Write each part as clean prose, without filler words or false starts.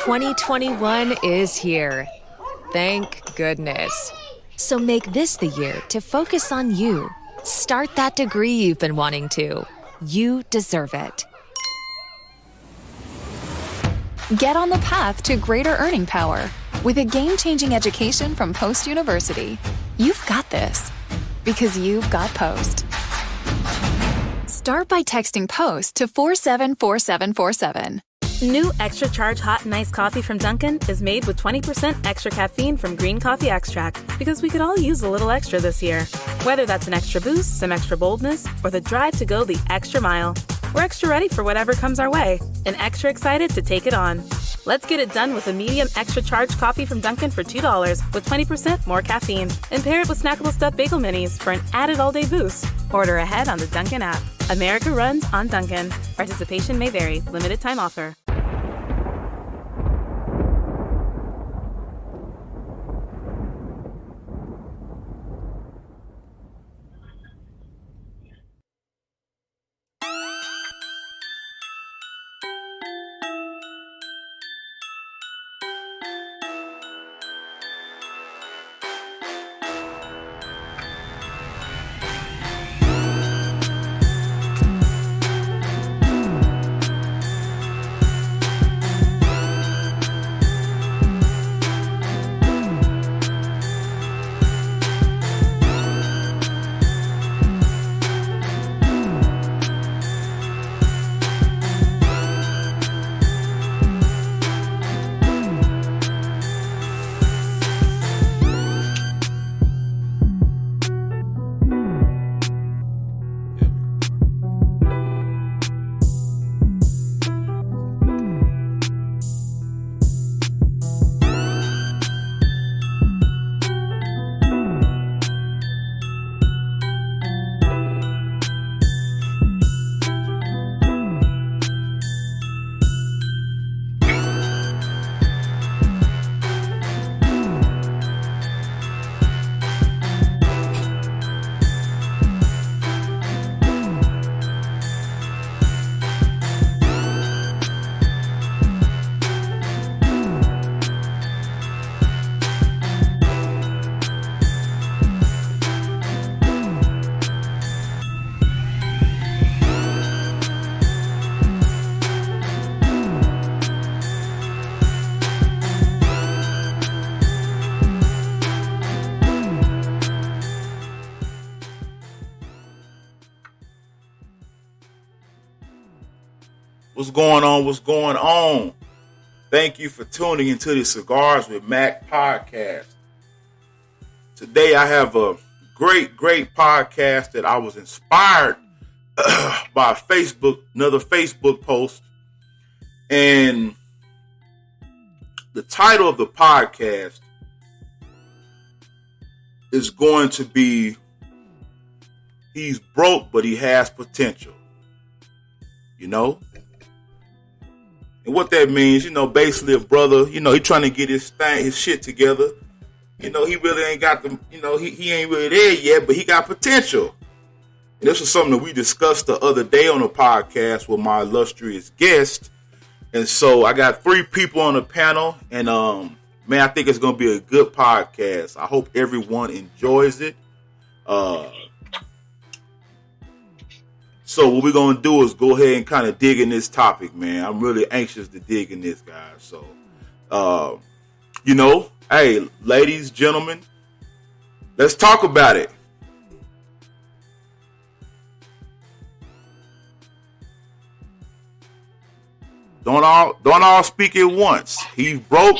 2021 is here. Thank goodness. So make this the year to focus on you. Start that degree you've been wanting to. You deserve it. Get on the path to greater earning power with a game-changing education from Post University. You've got this because you've got Post. Start by texting POST to 474747. New Extra Charge Hot and Iced Coffee from Dunkin' is made with 20% extra caffeine from green coffee extract because we could all use a little extra this year. Whether that's an extra boost, some extra boldness, or the drive to go the extra mile, we're extra ready for whatever comes our way and extra excited to take it on. Let's get it done with a medium extra charge coffee from Dunkin' for $2 with 20% more caffeine. And pair it with snackable stuffed bagel minis for an added all-day boost. Order ahead on the Dunkin' app. America runs on Dunkin'. Participation may vary. Limited time offer. What's going on? What's going on? Thank you for tuning into the Cigars with Mac podcast. Today I have a great podcast that I was inspired by another Facebook post. And the title of the podcast is going to be He's Broke, but He Has Potential. You know? And what that means, basically a brother, he trying to get his shit together. He really ain't got he ain't really there yet, but he got potential. And this was something that we discussed the other day on the podcast with my illustrious guest. And so I got 3 people on the panel, and man, I think it's going to be a good podcast. I hope everyone enjoys it. So what we're going to do is go ahead and kind of dig in this topic, man. I'm really anxious to dig in this, guys. So, hey, ladies, gentlemen, let's talk about it. Don't all speak at once. He's broke,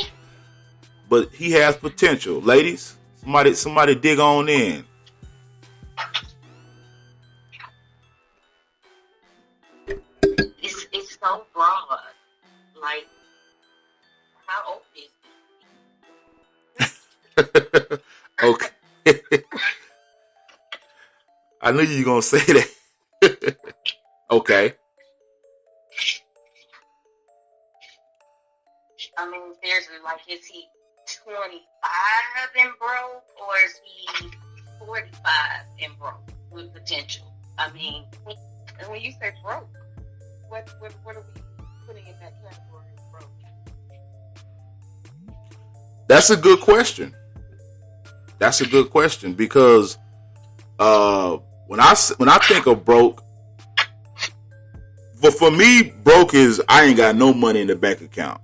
but he has potential. Ladies, somebody dig on in. It's so broad. Like, how old is he? Okay. I knew you were gonna say that. Okay. I mean, seriously, like, is he 25 and broke, or is he 45 and broke with potential? I mean, and when you say broke, what are we putting in that category of broke? That's a good question. That's a good question because when I think of broke, but for me, broke is I ain't got no money in the bank account.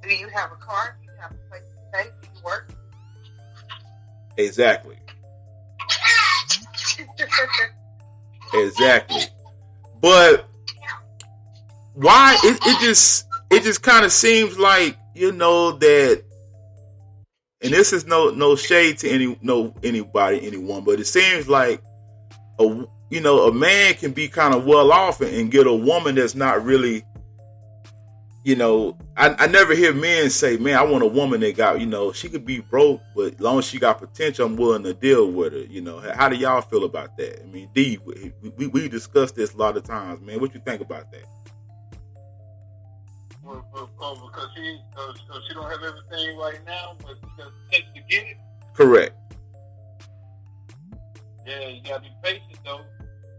Do you have a car? Do you have a place to stay? Do you work? Exactly. Exactly. But why it just kind of seems like, you know, that, and this is no shade to anybody, anyone, but it seems like a man can be kind of well off and get a woman that's not really, you know, I never hear men say, man, I want a woman that got, you know, she could be broke, but as long as she got potential, I'm willing to deal with her. You know, how do y'all feel about that? I mean, D, we discussed this a lot of times, man. What you think about that? Well, because she don't have everything right now, but she takes to get it. Correct. Yeah, you gotta be patient though.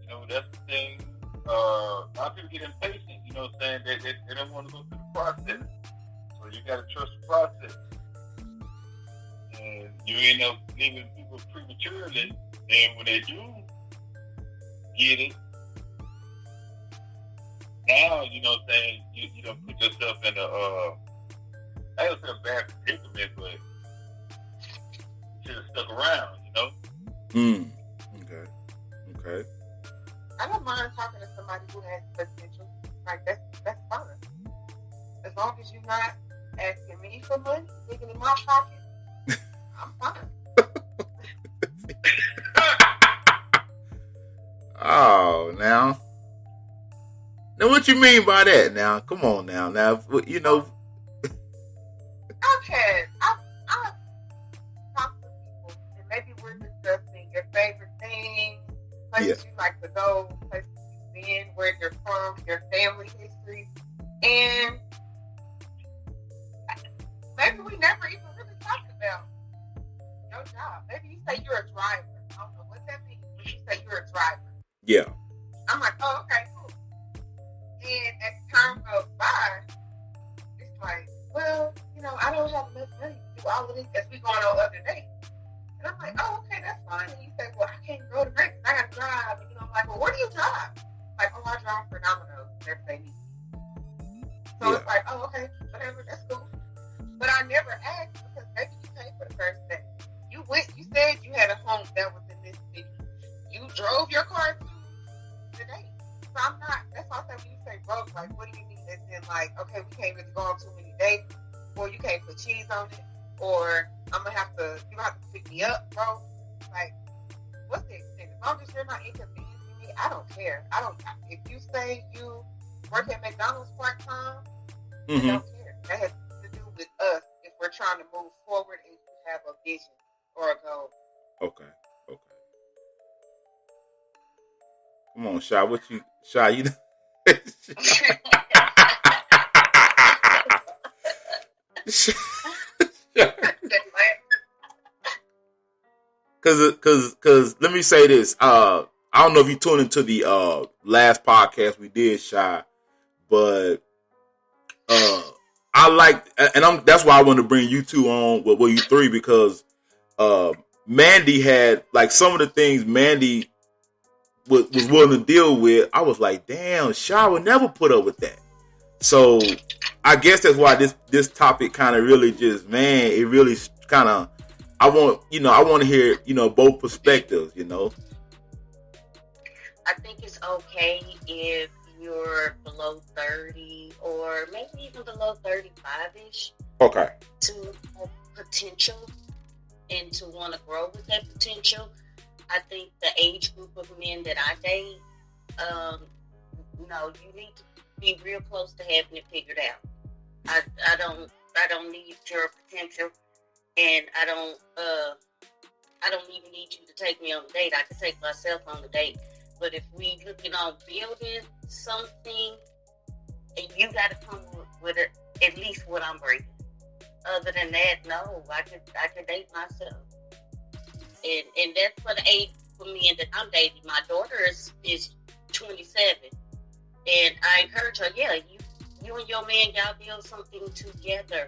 You know, that's the thing. A lot of people get impatient. You know what I'm saying? They don't want to go through the process. So you gotta trust the process. And you end up leaving people prematurely. And when they do get it, now, you know what I'm saying, you don't put yourself in I don't say a bad predicament, but you should have stuck around, you know? Okay. I don't mind talking to somebody who has potential. Like, that's fine. As long as you're not asking me for money, digging in my pocket, I'm fine. Oh, now what you mean by that? Now, come on, now, you know. Okay, I talk to people, and maybe we're discussing your favorite things, places you like to go, places you've been, where you're from, your family history, and maybe we never even really talked about your job. Maybe you say you're a driver. I don't know what that means, but you say you're a driver. Yeah. I'm like, oh, okay, cool. And as time goes by, it's like, well, you know, I don't have enough money to do all of this as we going on other dates. And I'm like, oh, okay, that's fine. And you say, well, I can't go to break. I got to drive. And, you know, I'm like, well, where do you drive? Like, oh, I drive for Domino's whenever they need. So it's like, oh, okay, whatever, that's cool. But I never asked because maybe you paid for the first day. You said you had a home that was in this city. You drove your car to the date. So I'm not, that's why I say when you say broke, like, what do you mean? As in, like, okay, we can't really go on too many dates, or you can't put cheese on it, or you're gonna have to pick me up, bro. Like, what's the extent? As long as you're not inconveniencing me, I don't care. If you say you work at McDonald's part-time, I don't care. That has to do with us if we're trying to move forward and you have a vision or a goal. Okay. Come on, Shy. Shy, you know. Cause let me say this. I don't know if you tuned into the last podcast we did, Shy, but I like, and that's why I want to bring you two on, well, you three, because Mandy had, like, some of the things Mandy was willing to deal with. I was like, damn, Shy would never put up with that. So I guess that's why this topic kind of really just, man, it really kind of, I want to hear, both perspectives, I think it's okay if you're below 30 or maybe even below 35-ish. Okay. To have potential and to want to grow with that potential. I think the age group of men that I date, you need to be real close to having it figured out. I don't need your potential, and I don't even need you to take me on a date. I can take myself on the date. But if we looking on building something, and you got to come with it, at least what I'm bringing. Other than that, no, I could date myself. And that's for the age for me and that I'm dating. My daughter is 27, and I encourage her. Yeah, you and your man, y'all build something together.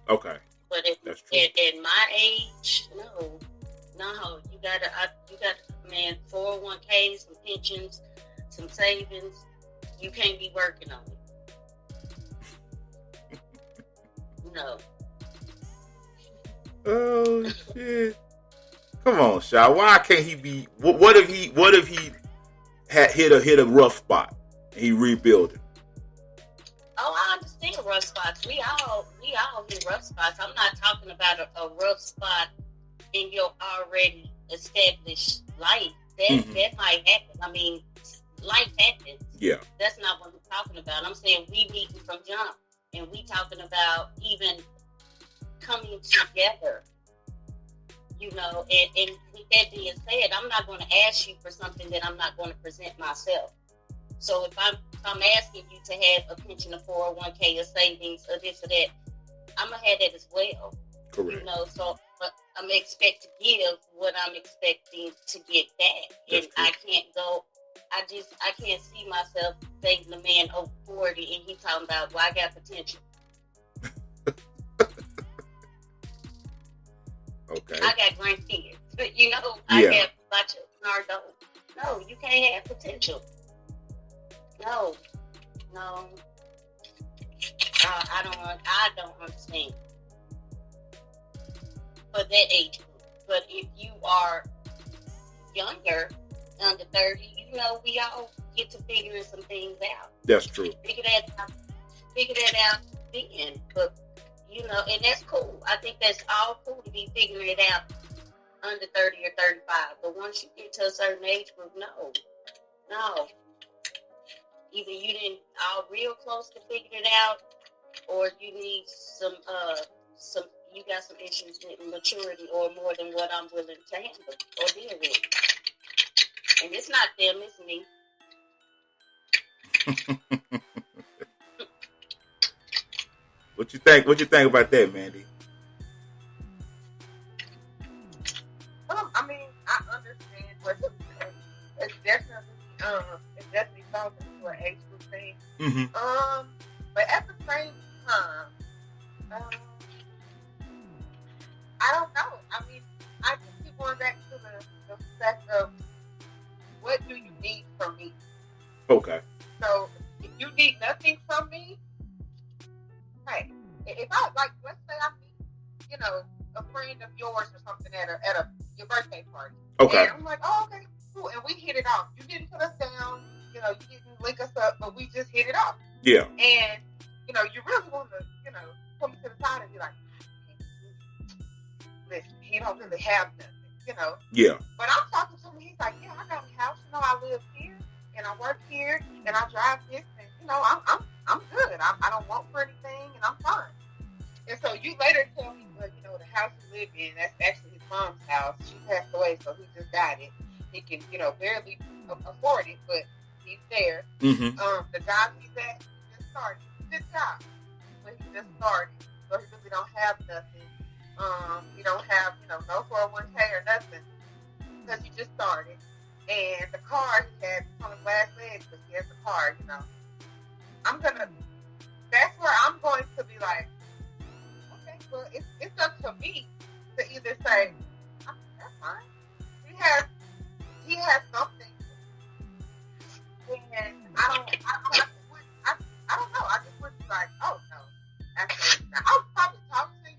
Okay. But That's true. at my age, no, you gotta, man, 401ks, some pensions, some savings. You can't be working on it. No. Oh shit! Come on, Shy. Why can't he be? What if he had hit a rough spot? And he rebuilding. Oh, I understand rough spots. We all hit rough spots. I'm not talking about a rough spot in your already established life. That might happen. I mean, life happens. Yeah. That's not what I'm talking about. I'm saying we meeting from jump, and we talking about even coming together. You know, and with that being said, I'm not going to ask you for something that I'm not going to present myself. So if I'm asking you to have a pension, a 401k, a savings, or this or that, I'm gonna have that as well. Correct. You know, so but I'm expect to give what I'm expecting to get back, and I can't go. I can't see myself dating a man over 40 and he talking about, well, I got potential. Okay. I got grandkids. You know, I have my children are adults. No, you can't have potential. No. I don't understand. For that age group. But if you are younger, under 30, you know, we all get to figuring some things out. That's true. Figure that out then. But, you know, and that's cool. I think that's all cool to be figuring it out under 30 or 35. But once you get to a certain age group, no. Either you didn't all real close to figuring it out, or you need some you got some issues with maturity or more than what I'm willing to handle or deal with. And it's not them, it's me. What you think about that, Mandy? I mean, I understand what you're saying. It's definitely talking to an age group thing. Mm-hmm. But at the same time, I don't know. I mean, I just keep going back to the fact of what do you need from me? Okay. So if you need nothing from me, hey, if I like, let's say I meet, you know, a friend of yours or something at your birthday party. Okay. And I'm like, oh, okay, cool, and we hit it off. You didn't put us down, you know, you didn't link us up, but we just hit it off. Yeah. And you know, you really want to, you know, come to the side and be like, listen, he don't really have nothing, you know. Yeah. But I'm talking to him, he's like, yeah, I got a house, you know, I live here and I work here and I drive this, and you know, I'm good. I don't want for anything, and I'm fine. And so you later tell me, well, you know, the house he lived in, that's actually his mom's house. She passed away, so he just got it. He can, you know, barely afford it, but he's there. Mm-hmm. The job he's at, he just started. Good job. But he just started. So he really don't have nothing. He don't have, you know, no 401k or nothing. Because he just started. And the car he had on his last legs, but he has a car, you know. That's where I'm going to be like, okay, well, it's up to me to either say, that's fine. He has something. And I don't know. I just would be like, oh no. Actually, I would probably talk to you.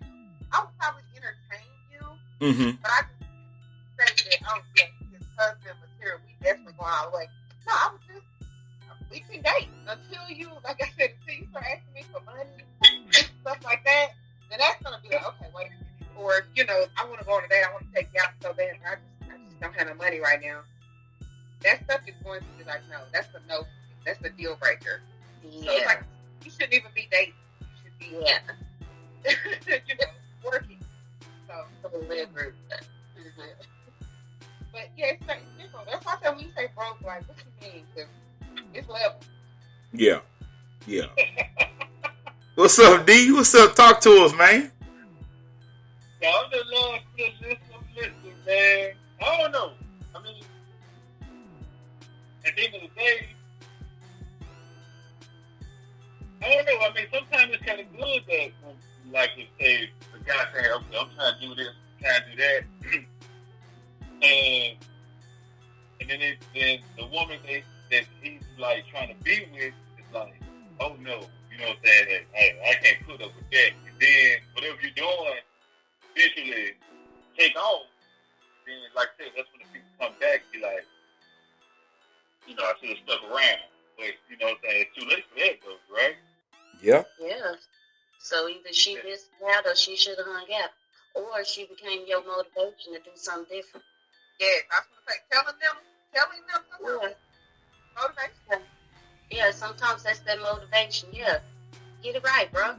I would probably entertain you. Mm-hmm. But I just say that, oh yeah, his husband was here. We definitely go all the way. No, I would just, we can date until you, like I said, until you start asking me for money and stuff like that. Then that's gonna be like, okay, wait a minute. Or you know, I want to go on a date. I want to take you out so bad. I just don't have no money right now. That stuff is going to be like, no, that's a no. That's a deal breaker. Yeah. So it's like, you shouldn't even be dating. You should be, you know, working. So, but yeah, it's different. That's why I said when you say broke, like, what you mean? Because it's level. Yeah. What's up, D? What's up? Talk to us, man. Yeah, I'm just listening, man. I don't know. I mean, at the end of the day, I don't know. I mean, sometimes it's kind of good that, like you say, Yeah. Yeah. So either she missed out or she should have hung out. Or she became your motivation to do something different. Yeah, I was gonna say telling them something. Motivation. Yeah, sometimes that's that motivation. Yeah. Get it right, bro.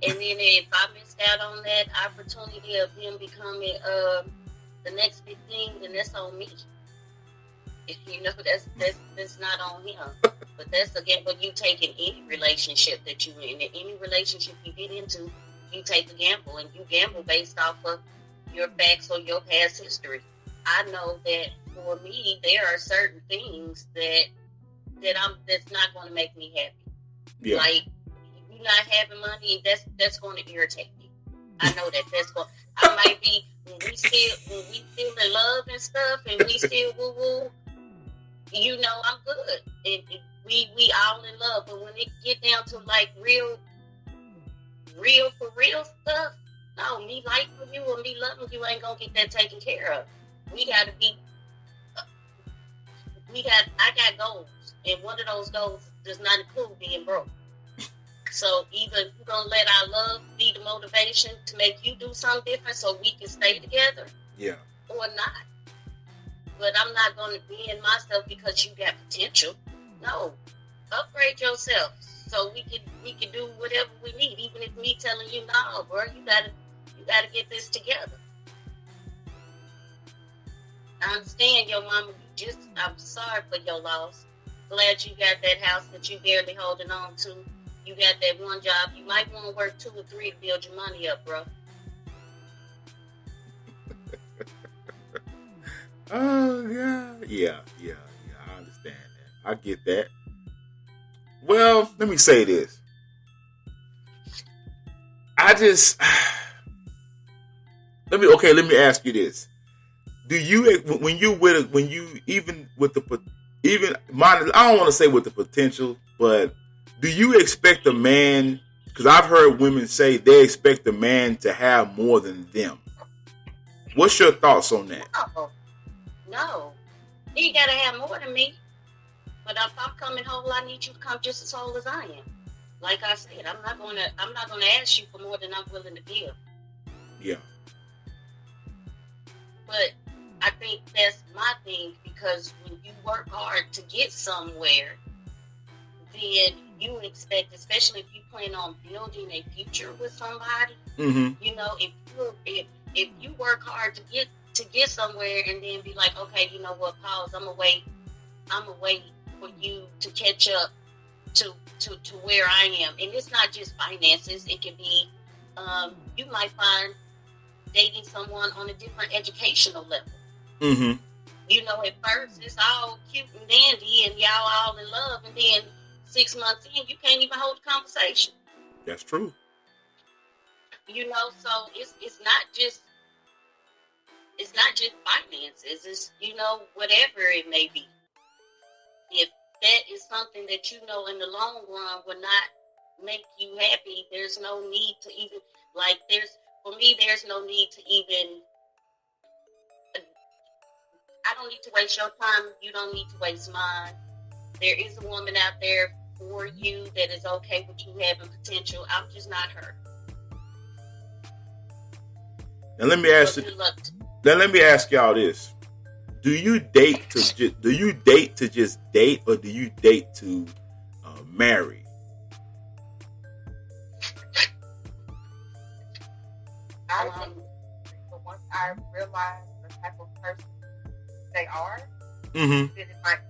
And then if I missed out on that opportunity of him becoming the next big thing, then that's on me. You know, that's not on him. But that's again what you take in any relationship that you in. In any relationship you get into, you take a gamble, and you gamble based off of your facts or your past history. I know that for me, there are certain things that's not going to make me happy. Yeah. Like you not having money, that's going to irritate me. I know that's going. I might be when we still in love and stuff, and we still woo woo. You know, I'm good, and we all in love. But when it get down to like real for real stuff, no, me liking you or me loving you ain't gonna get that taken care of. I got goals, and one of those goals does not include being broke. So either you're gonna let our love be the motivation to make you do something different so we can stay together, Yeah. or not. But I'm not gonna be in myself because you got potential. No, upgrade yourself so we can do whatever we need. Even if me telling you, no, bro, you gotta get this together. I understand your mama. I'm sorry for your loss. Glad you got that house that you barely holding on to. You got that one job. You might want to work 2 or 3 to build your money up, bro. Oh, yeah. I understand that. I get that. Well, let me say this. Let me ask you this. Do you, I don't want to say with the potential, but do you expect a man, because I've heard women say they expect a man to have more than them. What's your thoughts on that? No. He got to have more than me. But if I'm coming whole, I need you to come just as whole as I am. Like I said, I'm not gonna ask you for more than I'm willing to give. Yeah. But I think that's my thing, because when you work hard to get somewhere, then you expect, especially if you plan on building a future with somebody, you know, if you work hard to get somewhere and then be like, okay, you know what, pause, I'm gonna wait for you to catch up to where I am. And it's not just finances, it can be you might find dating someone on a different educational level. You know, at first it's all cute and dandy and y'all all in love, and then 6 months in you can't even hold a conversation. That's true. You know, so it's not just finances. It's, you know, whatever it may be. If that is something that you know in the long run will not make you happy, there's no need to even, like, there's no need to even, I don't need to waste your time. You don't need to waste mine. There is a woman out there for you that is okay with you having potential. I'm just not her. Now let me ask you. Now let me ask y'all this: Do you date to just date, or do you date to marry? I think once I realize the type of person they are, then it might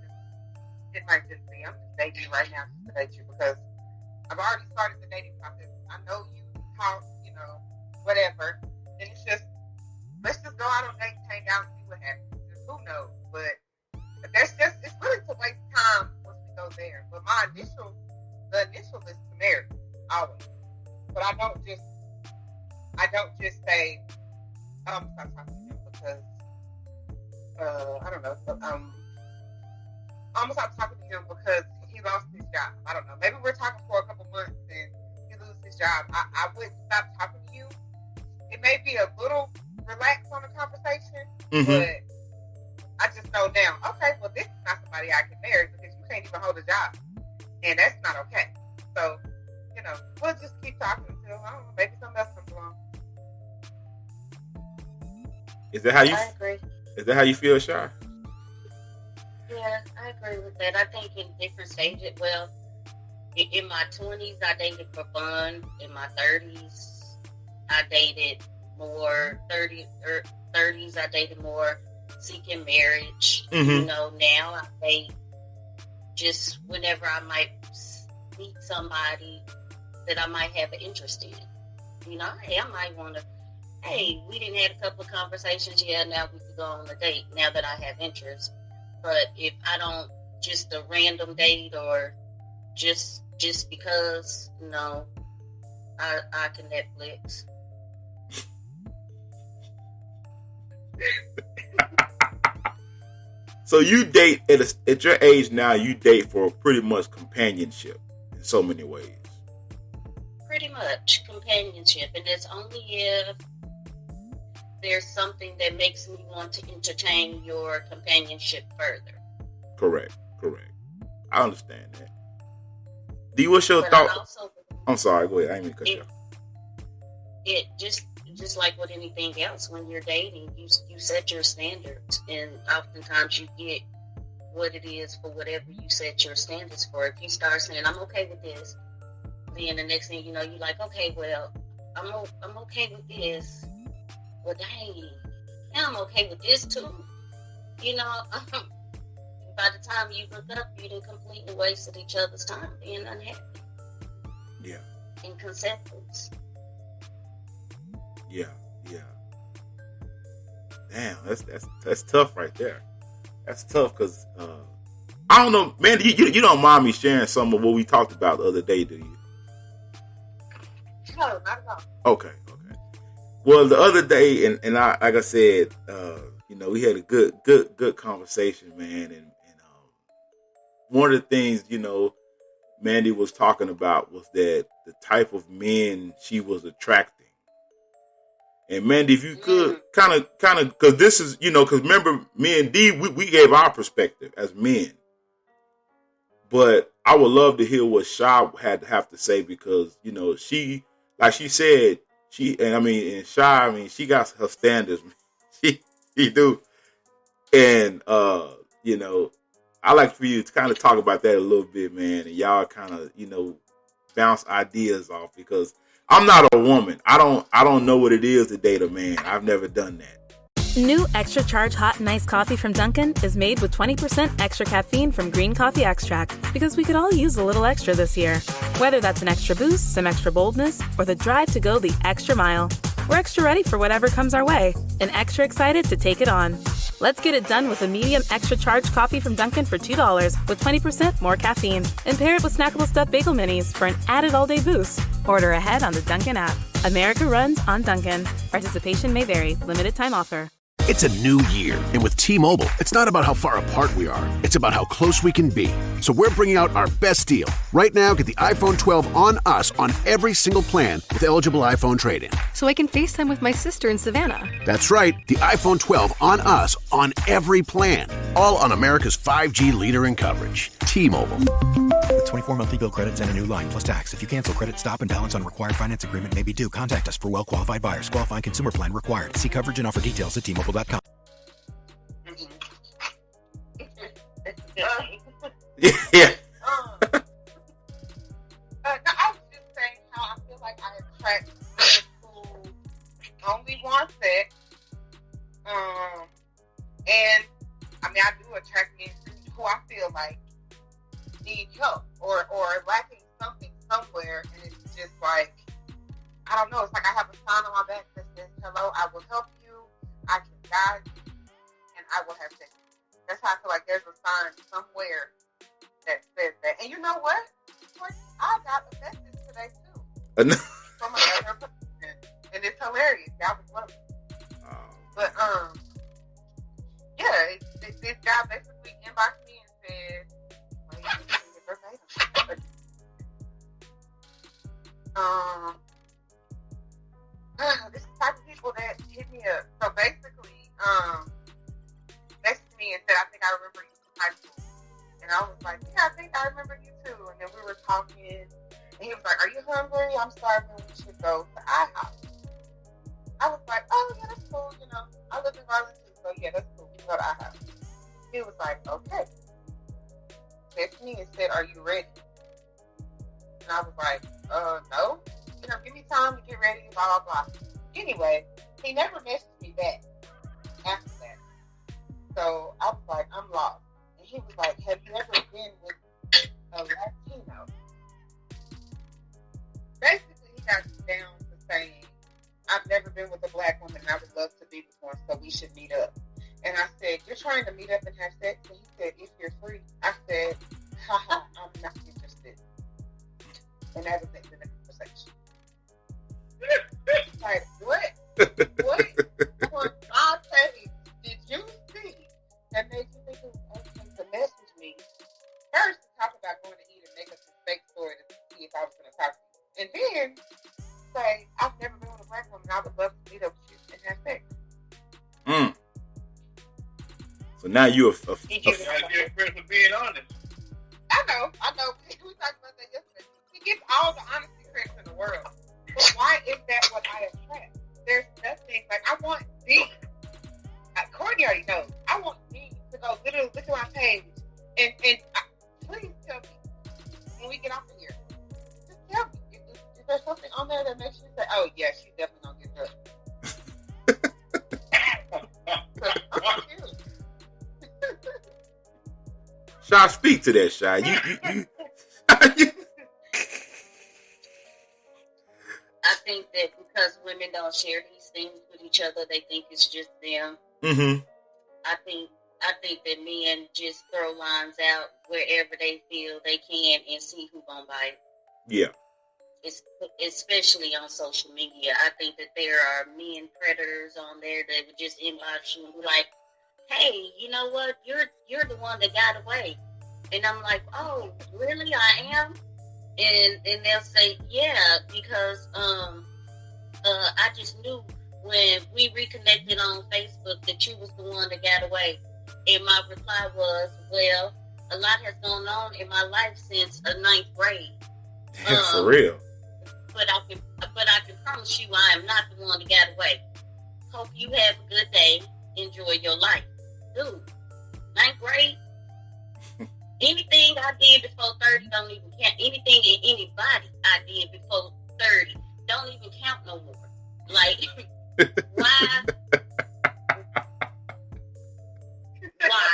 just be, I'm just dating you right now just to date you, because I've already started the dating process. I know you talk, you know, whatever. And it's just, let's just go out on dates, hang out, and see what happens. Just, who knows? But it's really to waste time once we go there. But the initial is to marry, always. But I don't just say, I'm gonna stop talking to him because I don't know. I'm gonna stop talking to him because he lost his job. I don't know. Maybe we're talking for a couple months and he loses his job. I wouldn't stop talking to you. It may be a little relaxed on the conversation, but I just know now, okay, well, this is not somebody I can marry because you can't even hold a job. And that's not okay. So you know, we'll just keep talking until, I don't know, maybe something else comes along. Is that how you? I agree. Is that how you feel, Shy? Yeah, I agree with that. I think in different stages, well, in my 20s, I dated for fun. In my 30s, I dated more. 30s, I dated more seeking marriage. Mm-hmm. You know, now I date just whenever I might meet somebody that I might have an interest in. You know, hey, I might want to, hey, we didn't have a couple of conversations yet, now we could go on a date now that I have interest. But if I don't, just a random date or just because, no, I can Netflix. So you date at your age now. You date for pretty much companionship in so many ways. Pretty much companionship, and it's only if there's something that makes me want to entertain your companionship further. Correct. I understand that. D, what's your thought? I'm sorry. Go ahead. I didn't mean to cut you off. It just like with anything else, when you're dating, you set your standards, and oftentimes you get what it is for whatever you set your standards for. If you start saying, I'm okay with this, then the next thing you know, you're like, okay, well, I'm okay with this. Well, dang, now I'm okay with this too. You know, by the time you look up, you done completely wasted each other's time being unhappy. Yeah. Inconsistency. Yeah. Damn, that's tough right there. That's tough because I don't know, man. You don't mind me sharing some of what we talked about the other day, do you? No, not at all. Okay. Well, the other day, and I, like I said, we had a good conversation, man, and one of the things, Mandy was talking about was that the type of men she was attracting. And Mandy, if you could kind of, because this is, because remember, me and D, we gave our perspective as men. But I would love to hear what Sha had to have to say because, she, like she said, she got her standards. She do. And, I like for you to kind of talk about that a little bit, man. And y'all kind of, bounce ideas off because I'm not a woman. I don't know what it is to date a man. I've never done that. New Extra Charge Hot and Iced Coffee from Dunkin' is made with 20% extra caffeine from green coffee extract because we could all use a little extra this year. Whether that's an extra boost, some extra boldness, or the drive to go the extra mile, we're extra ready for whatever comes our way and extra excited to take it on. Let's get it done with a medium extra charge coffee from Dunkin' for $2 with 20% more caffeine. And pair it with snackable stuffed bagel minis for an added all-day boost. Order ahead on the Dunkin' app. America runs on Dunkin'. Participation may vary. Limited time offer. It's a new year, and with T-Mobile, it's not about how far apart we are. It's about how close we can be. So we're bringing out our best deal. Right now, get the iPhone 12 on us on every single plan with eligible iPhone trade-in. So I can FaceTime with my sister in Savannah. That's right, the iPhone 12 on us on every plan. All on America's 5G leader in coverage. T-Mobile. With 24 monthly bill credits and a new line plus tax. If you cancel credit, stop and balance on required finance agreement may be due. Contact us for well-qualified buyers. Qualifying consumer plan required. See coverage and offer details at T-Mobile.com. Yeah. No, I was just saying how I feel like I attract people who only want sex. And I mean, I do attract men who I feel like need help or lacking something somewhere, and it's just like, I don't know, it's like I have a sign on my back that says, hello, I will help you, I can guide you, and I will have sex. That's how I feel like there's a sign somewhere that says that. And you know what? I got a message today too from another person, and it's hilarious. That was one of them. But yeah, this guy basically inboxed me and said, well, you can get verbatim. This is the type of people that hit me up. So basically, messaged me and said, I think I remember you from high school. And I was like, yeah, I think I remember you too. And then we were talking, and he was like, are you hungry, I'm starving, we should go to IHOP. I was like, oh, yeah, that's cool, you know. I live in Raleigh too, so yeah, that's cool. We can go to IHOP. He was like, okay. Texted me and said, are you ready? And I was like, no. You know, give me time to get ready, blah, blah, blah. Anyway, he never messaged me back after that. So I was like, I'm lost. And he was like, have you ever been with a Latino? Basically, he got down to saying, I've never been with a black woman and I would love to be with one, so we should meet up. And I said, you're trying to meet up and have sex? And he said, if you're free. I said, haha, I'm not interested. And that was the end of the conversation. Like, what? What? I'll tell you, did you see that made you think it was okay to message me? First, to talk about going to eat and make up this fake story to see if I was going to talk to you. And then say, I've never been with a black woman. I would love to meet up with you and have sex. So now you're You gotta give credit for being honest. I know. We talked about that yesterday. He gets all the honesty credits in the world. But why is that what I attract? There's nothing, like, I want D. Courtney already knows. I want D to go literally look at my page and please tell me when we get off of here. Just tell me. Is there something on there that makes you say, oh, yeah, she's definitely going to get her? I'm curious. Shy, speak to that, Shy. You I think that because women don't share these things with each other, they think it's just them. Mm-hmm. I think that men just throw lines out wherever they feel they can and see who gonna bite. Yeah. Especially on social media. I think that there are men predators on there that would just inbox you and be like, hey, you know what? You're the one that got away. And I'm like, oh, really? I am? And they'll say, yeah, because I just knew when we reconnected on Facebook that you was the one that got away. And my reply was, well, a lot has gone on in my life since 9th grade. For real. But I can promise you I am not the one that got away. Hope you have a good day. Enjoy your life. Dude, 9th grade? Anything I did before 30 don't even count. Anything and anybody I did before 30 don't even count no more. Like, why? Why?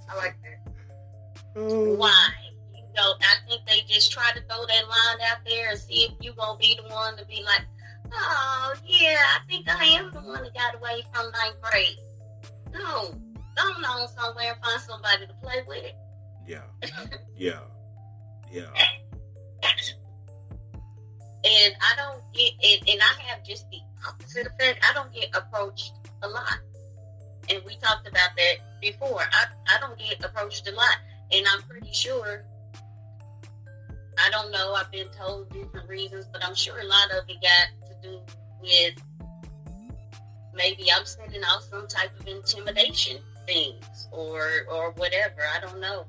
I like that. Why? You know, I think they just try to throw that line out there and see if you gonna be the one to be like, oh, yeah, I think I am the one that got away from 9th grade. No. Go on somewhere and find somebody to play with it. Yeah. And I don't get, and I have just the opposite effect. I don't get approached a lot. And we talked about that before. I don't get approached a lot. And I'm pretty sure, I don't know, I've been told different reasons, but I'm sure a lot of it got to do with maybe I'm sending out some type of intimidation things or whatever. I don't know.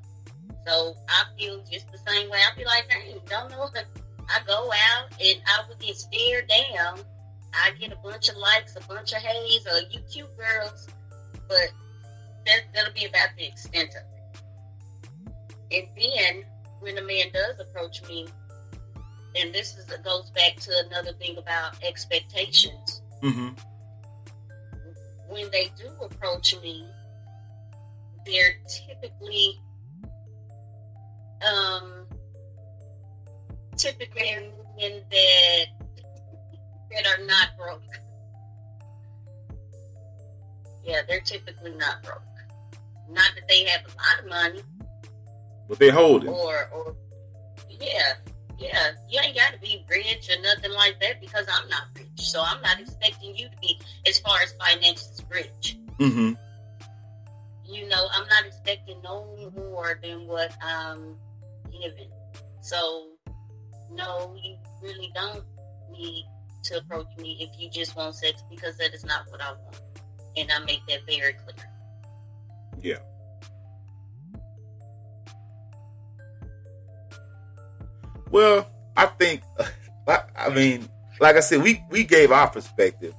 So I feel just the same way. I feel like, hey, don't know. I go out and I would get stared down. I get a bunch of likes, a bunch of hays, or you cute girls, but that'll be about the extent of it. And then when a man does approach me, and this goes back to another thing about expectations. Mm-hmm. When they do approach me, they're typically women that are not broke. Yeah, they're typically not broke. Not that they have a lot of money, but they hold it. Or yeah. You ain't got to be rich or nothing like that because I'm not rich. So I'm not expecting you to be, as far as finances, rich. Mm-hmm. You know, I'm not expecting no more than what I'm given. So, no, you really don't need to approach me if you just want sex, because that is not what I want. And I make that very clear. Yeah. Well, I think, I mean, like I said, we gave our perspective,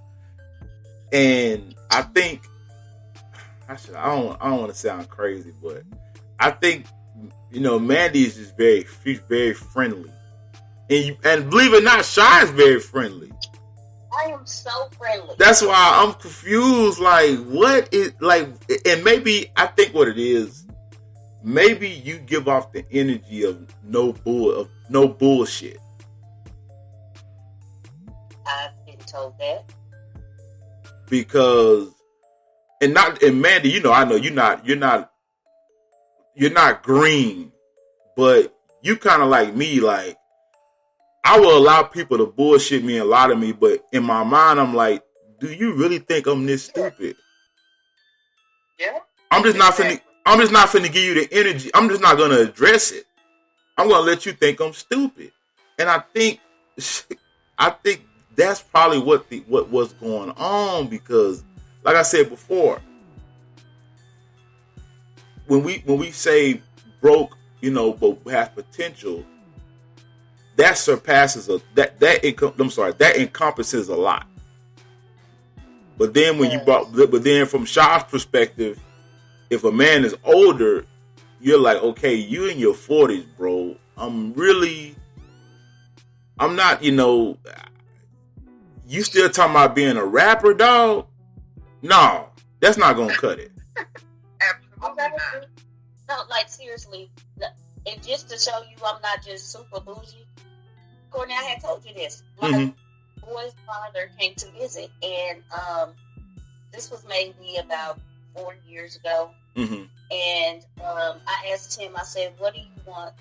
and I think I don't want to sound crazy, but I think Mandy is just she's very friendly, and believe it or not, Shy is very friendly. I am so friendly. That's why I'm confused. Like, what is like? And maybe I think what it is. Maybe you give off the energy of no bullshit. I've been told that. Because, and Mandy, I know you're not green, but you kind of like me. Like, I will allow people to bullshit me and lie to me, but in my mind, I'm like, do you really think I'm this stupid? Yeah. I'm just not finna give you the energy. I'm just not gonna address it. I'm gonna let you think I'm stupid. And I think that's probably what's going on, because, like I said before, when we say broke, but has potential, that surpasses that encompasses a lot. But then but then from Shaw's perspective, if a man is older, you're like, okay, you in your 40s, bro. I'm not, you still talking about being a rapper, dog? No, that's not gonna cut it. Absolutely not. No, like, seriously, and just to show you I'm not just super bougie, Courtney, I had told you this. My boy's father came to visit, and this was maybe about 4 years ago. Mm-hmm. And I asked him, I said, what do you want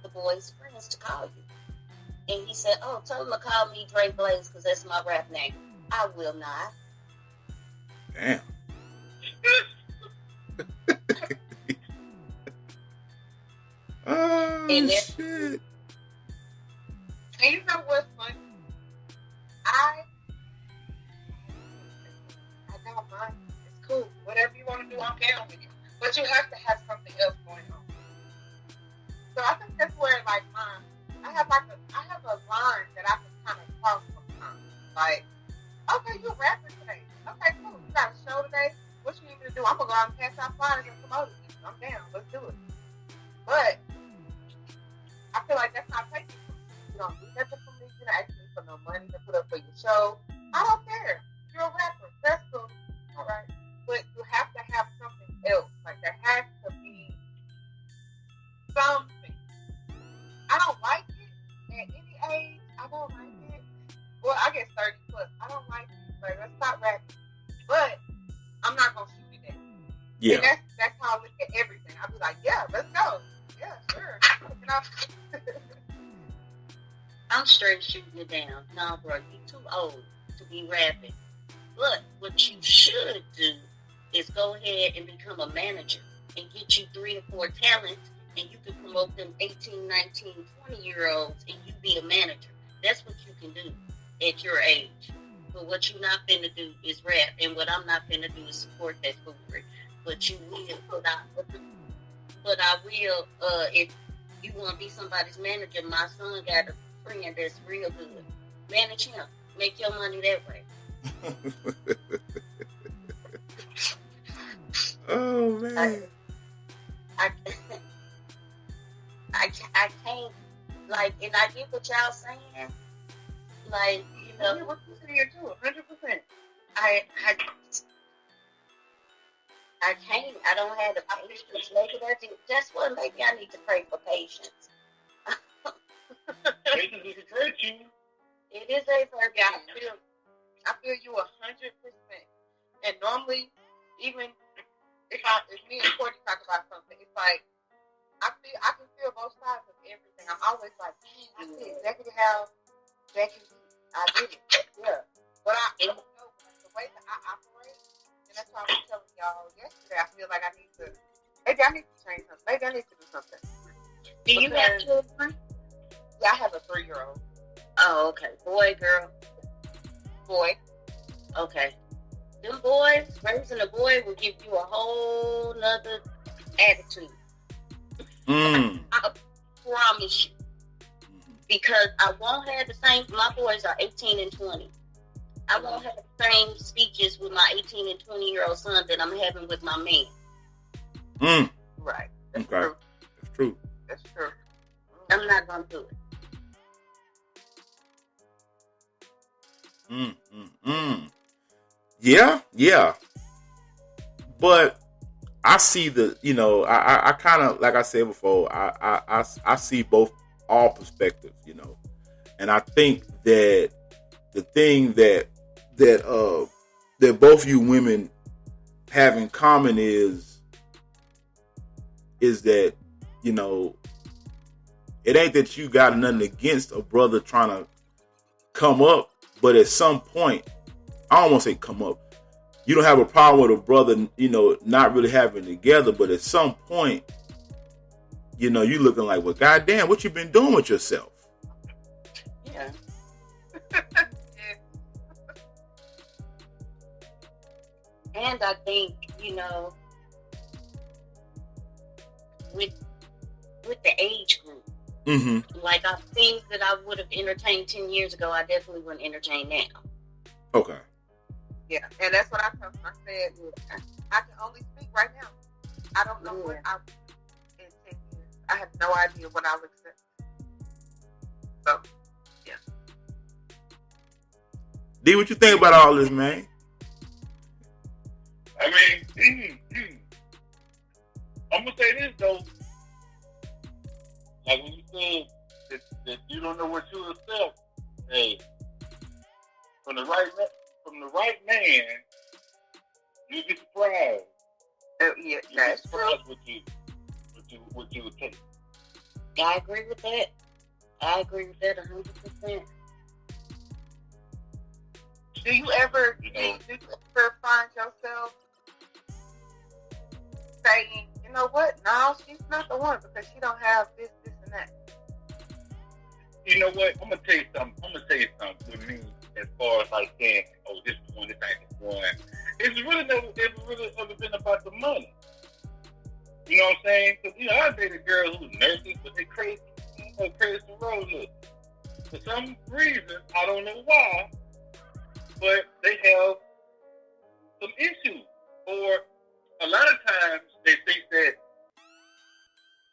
the boys' friends to call you? And he said, oh, tell them to call me Dre Blaze, because that's my rap name. I will not. Damn. Oh, shit. And you know what's funny? I don't mind. It's cool. Whatever you want to do, I'm down with it. But you have to have something else going on. So I think that's where, like, I have a line that I can kind of cross sometimes. Like, okay, you're a rapper today. Okay, cool. You got a show today. What you need me to do? I'm gonna go out and pass out flyers and promote it. I'm down. Let's do it. But I feel like that's not taking. You don't do nothing for me. You don't ask me for no money to put up for your show. I don't care. You're a rapper. That's cool. All right. But you have to have something else. Like, there has to be something. I don't like it at any age. I don't like it. Well, I get 30 plus. I don't like it. Like, let's stop rapping. But I'm not going to shoot it at you. Yeah. And that's how I look at everything. I'll be like, yeah, let's go. Yeah, sure. I'm straight shooting it down. No, bro, you too old to be rapping. But what you should do is go ahead and become a manager and get you 3 or 4 talents, and you can promote them 18, 19, 20-year-olds, and you be a manager. That's what you can do at your age. But what you're not finna do is rap, and what I'm not finna do is support that foolery. But you will, but I will, if you want to be somebody's manager, my son got a friend that's real good. Manage him. Make your money that way. Oh, man. I can't, like, and I get what y'all saying. Like, you know. What you saying too? 100%. I can't. I don't have the patience. Maybe that's what. Maybe I need to pray for patience. Patience is a virtue. It is a virtue. I feel you 100%. And normally, even if me and Courtney talk about something, it's like I can feel both sides of everything. I'm always like, dang, I see exactly how I did it. Yeah. But I know the way that I operate, and that's why I was telling y'all yesterday, I feel like I need to change something. Maybe I need to do something. Do you have children? Yeah, I have a 3-year-old. Oh, okay. Boy, girl. Boy. Okay. Them boys, raising a boy will give you a whole nother attitude. I promise you. because I won't have the same. My boys are 18 and 20. I won't have the same speeches with my 18 and 20-year-old son that I'm having with my man. Right. That's true. That's true. That's true. I'm not gonna do it. Yeah. But I see I kind of, like I said before, I see all perspectives, and I think that the thing that both you women have in common is that, it ain't that you got nothing against a brother trying to come up, but at some point, I don't want to say come up. You don't have a problem with a brother, not really having it together, but at some point, you looking like, well, goddamn, what you been doing with yourself? Yeah. And I think, with the age group, like things that I would have entertained 10 years ago, I definitely wouldn't entertain now. Okay. Yeah, and that's what I told him. I said, I can only speak right now. I don't know what I in 10 years. I have no idea what I'll accept. So, yeah. D, what you think about all this, man? I mean, I'm gonna say this though. Like when you said that you don't know what you accept, hey, from the right man, you get surprised. Yeah, that's true. What you would take. I agree with that. I agree with that 100%. Do you ever find yourself saying, you know what? No, she's not the one because she don't have this, and that. You know what? I'm gonna tell you something with me as far as like saying, oh, this one, this ain't the one. It's really never been about the money. You know what I'm saying? Because I dated girls who were nurses, but they crazy road look. For some reason, I don't know why, but they have some issues. Or a lot of times they think that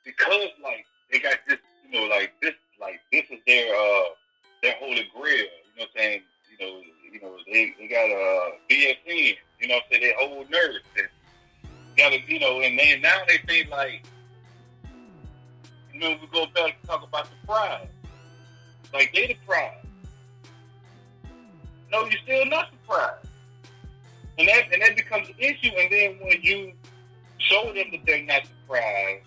because like they got this, this is their holy grail. You know what I'm saying? They got a BSN. You know what I'm saying? They whole nurse. And got and then now they think like, we go back and talk about the prize. Like they the prize. No, you're still not the prize. And that becomes an issue. And then when you show them that they're not the prize,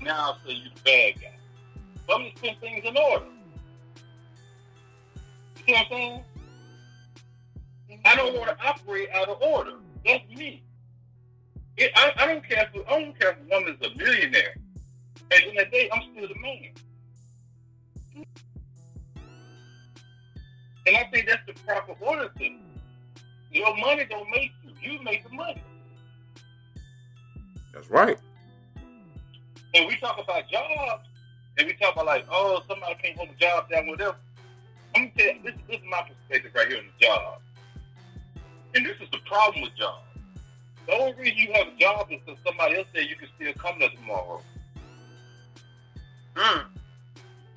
now I'll say you're the bad guy. So I'm just putting things in order. You see what I'm saying? I don't want to operate out of order. That's me. I don't care if a woman's a millionaire. At the end of the day, I'm still the man. And I think that's the proper order thing. Your money don't make you. You make the money. That's right. And we talk about jobs, and we talk about like, oh, somebody can't hold a job down with them. I'm gonna tell you, this is my perspective right here on the job. And this is the problem with jobs. The only reason you have a job is because somebody else said you can still come there tomorrow.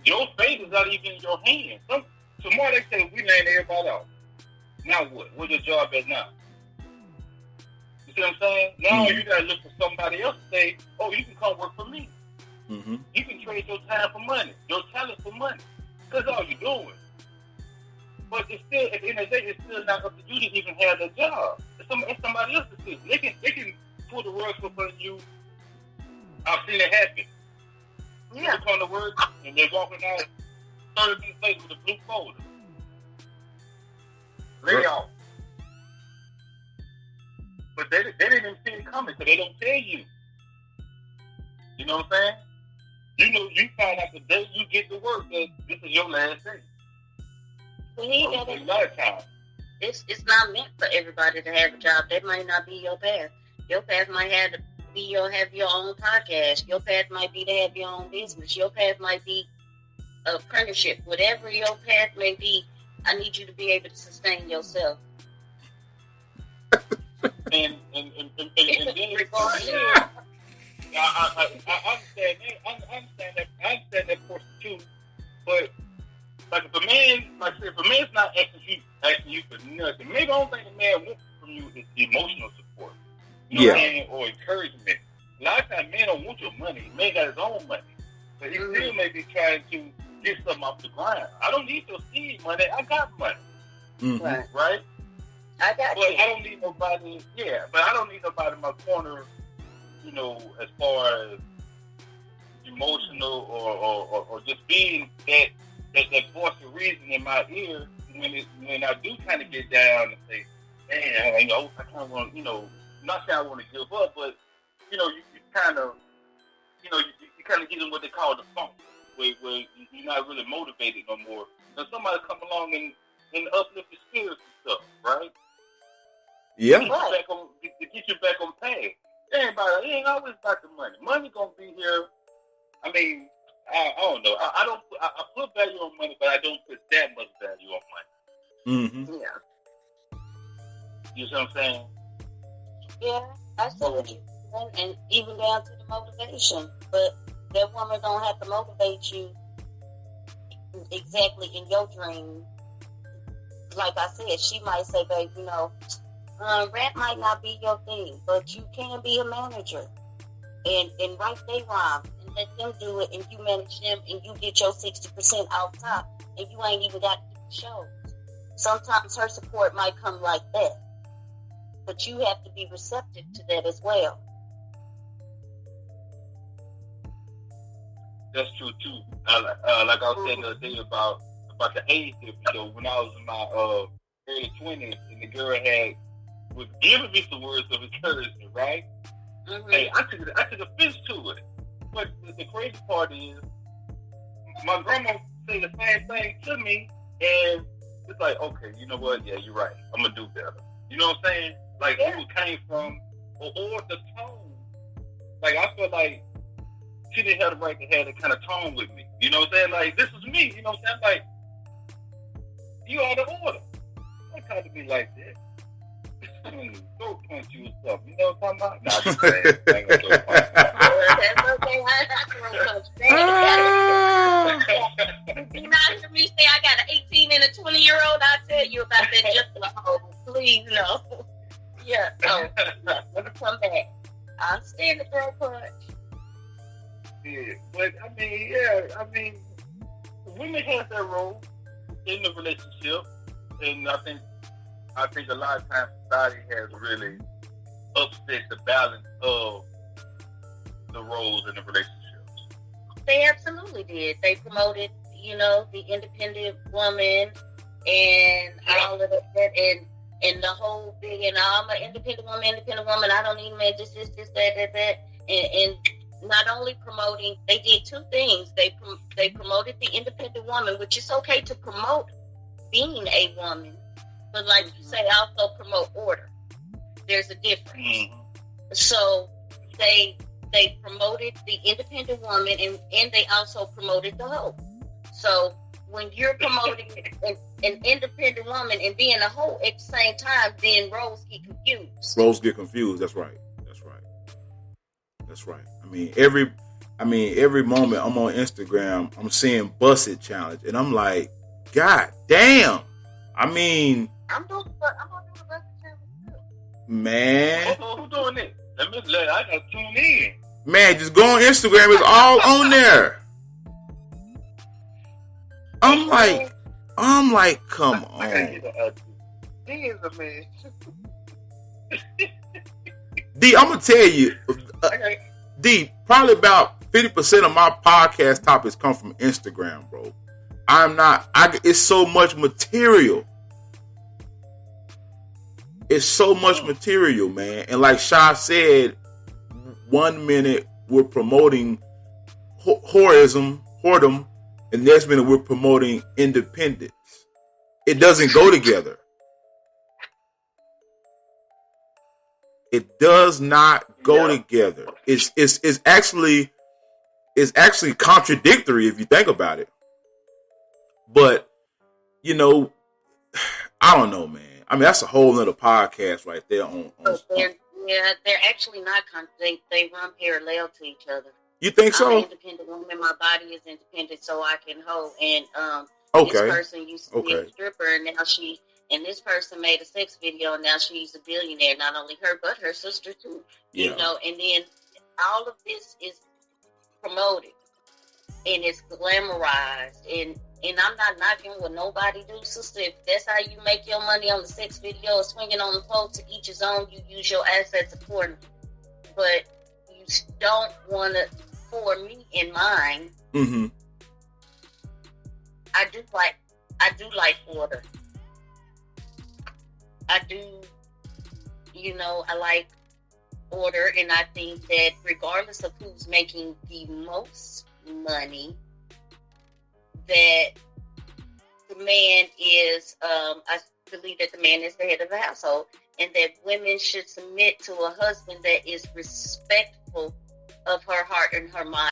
Your fate is not even in your hands. Tomorrow they say we laying everybody out. Now what? Where's your job at now? You see what I'm saying? Now you gotta look for somebody else to say, oh, you can come work for me. You can trade your time for money, your talent for money. That's all you're doing. But it's still, at the end of the day, it's still not up to you to even have that job. It's somebody else's decision. They can pull the rug up on you. I've seen it happen. Yeah. They come to work and they're walking out 30 minutes later with a blue folder. Lay off. But they didn't even see it coming, so they don't tell you. You know what I'm saying? You find out the day you get to work that this is your last day. A lot of times. It's not meant for everybody to have a job. That might not be your path. Your path might have your own podcast. Your path might be to have your own business. Your path might be apprenticeship, whatever your path may be. I need you to be able to sustain yourself. and then I understand that. I understand that portion too. But like if a man's not asking you for nothing, maybe the only thing a man wants from you is emotional support. You know what I'm saying? Or encouragement. A lot of times men don't want your money. Man got his own money. But he still may be trying to get something off the ground. I don't need your seed money. I got money. Mm-hmm. Right? I got but you. I don't need nobody. Yeah, but I don't need nobody in my corner. You know, as far as emotional or just being that voice of reason in my ear when I do kind of get down and say, man, you know, I kind of want, you know, not saying I want to give up, but you know, you kind of, you know, you kind of get in what they call the funk, where you're not really motivated no more. And somebody come along and uplift your spirits and stuff, right? Yeah. To get you back on path. It ain't always about the money. Money gonna be here. I mean, I don't know. I put value on money, but I don't put that much value on money. Mm-hmm. Yeah. You see what I'm saying? Yeah, I see what you're saying, and even down to the motivation. But that woman don't have to motivate you exactly in your dream. Like I said, she might say, babe, you know, rap might not be your thing, but you can be a manager and write they rhyme and let them do it, and you manage them, and you get your 60% off top, and you ain't even got to do the shows. Sometimes her support might come like that, but you have to be receptive to that as well. That's true too. Like I was saying the other day about the age difference. So when I was in my early 20s, and the girl was giving me some words of encouragement, right? Mm-hmm. Hey, I took offense to it. But the crazy part is, my grandma said the same thing to me, and it's like, okay, you know what? Yeah, you're right. I'm gonna do better. You know what I'm saying? Like who it came from, or the tone. Like I feel like she didn't have the right to have that kind of tone with me. You know what I'm saying? Like this is me. You know what I'm saying? Like you out of order. Don't talk to me like that. Go punch you or something. You know what I'm talking about? Nah, I'm just saying. I ain't gonna go punch you. You not hear me say I got an 18 and a 20-year-old? I tell you about that just a hole. Please, no. Yeah, so let me come back. I understand the girl punch. Yeah, but I mean, women have their role in the relationship, and I think a lot of times society has really upset the balance of the roles in the relationships. They absolutely did. They promoted, you know, the independent woman and all of that, and the whole thing. And I'm an independent woman. I don't need a man. This, that. And not only promoting, they did two things. They promoted the independent woman, which is okay to promote being a woman, but like you say, also promote order. There's a difference. Mm-hmm. So they promoted the independent woman, and they also promoted the hoe. So when you're promoting an independent woman and being a hoe at the same time, then roles get confused. That's right. Every moment I'm on Instagram, I'm seeing Busted Challenge, and I'm like, God damn. I'm doing the Busted Challenge too. Man. Who's doing it? I gotta tune in. Man, just go on Instagram. It's all on there. I'm like, come on. I gotta get a man. D, I'm gonna tell you, D, probably about 50% of my podcast topics come from Instagram, bro. It's so much material. It's so much material, man. And like Sha said, 1 minute we're promoting whoredom, and next minute we're promoting independence. It doesn't go together. It does not go together. It's actually contradictory if you think about it. But, you know, I don't know, man. I mean, that's a whole nother podcast right there. They're actually not. They run parallel to each other. You think so? I'm an independent woman. My body is independent, so I can hold. And this person used to be a stripper, and now and this person made a sex video, and now she's a billionaire. Not only her, but her sister too. Yeah. You know, and then all of this is promoted and it's glamorized, and I'm not knocking what nobody do, sister. If that's how you make your money on the sex video or swinging on the pole, to each his own. You use your assets accordingly, but you don't want to. For me in mind, I do like order. I do, I like order, and I think that regardless of who's making the most money, that the man is, I believe that the man is the head of the household, and that women should submit to a husband that is respectful of her heart and her mind.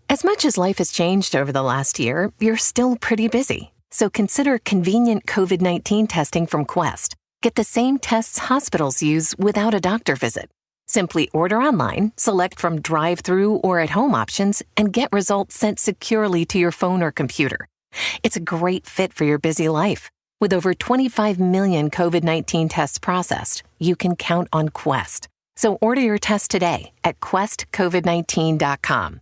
As much as life has changed over the last year, you're still pretty busy. So consider convenient COVID-19 testing from Quest. Get the same tests hospitals use without a doctor visit. Simply order online, select from drive-through or at-home options, and get results sent securely to your phone or computer. It's a great fit for your busy life. With over 25 million COVID-19 tests processed, you can count on Quest. So order your test today at questcovid19.com.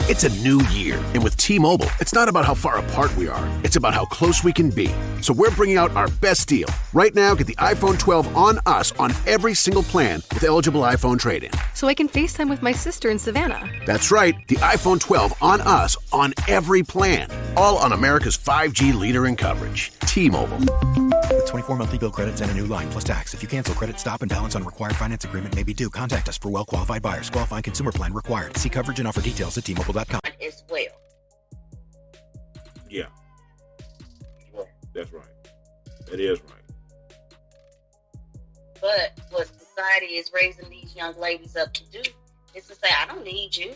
It's a new year, and with T-Mobile, it's not about how far apart we are. It's about how close we can be. So we're bringing out our best deal. Right now, get the iPhone 12 on us on every single plan with eligible iPhone trade-in. So I can FaceTime with my sister in Savannah. That's right, the iPhone 12 on us on every plan. All on America's 5G leader in coverage. T-Mobile. With 24 monthly bill credits and a new line plus tax. If you cancel credit, stop and balance on required finance agreement may be due. Contact us for well-qualified buyers. Qualifying consumer plan required. See coverage and offer details at T-Mobile.com. As well. Yeah. That's right. That is right. But what society is raising these young ladies up to do is to say, I don't need you.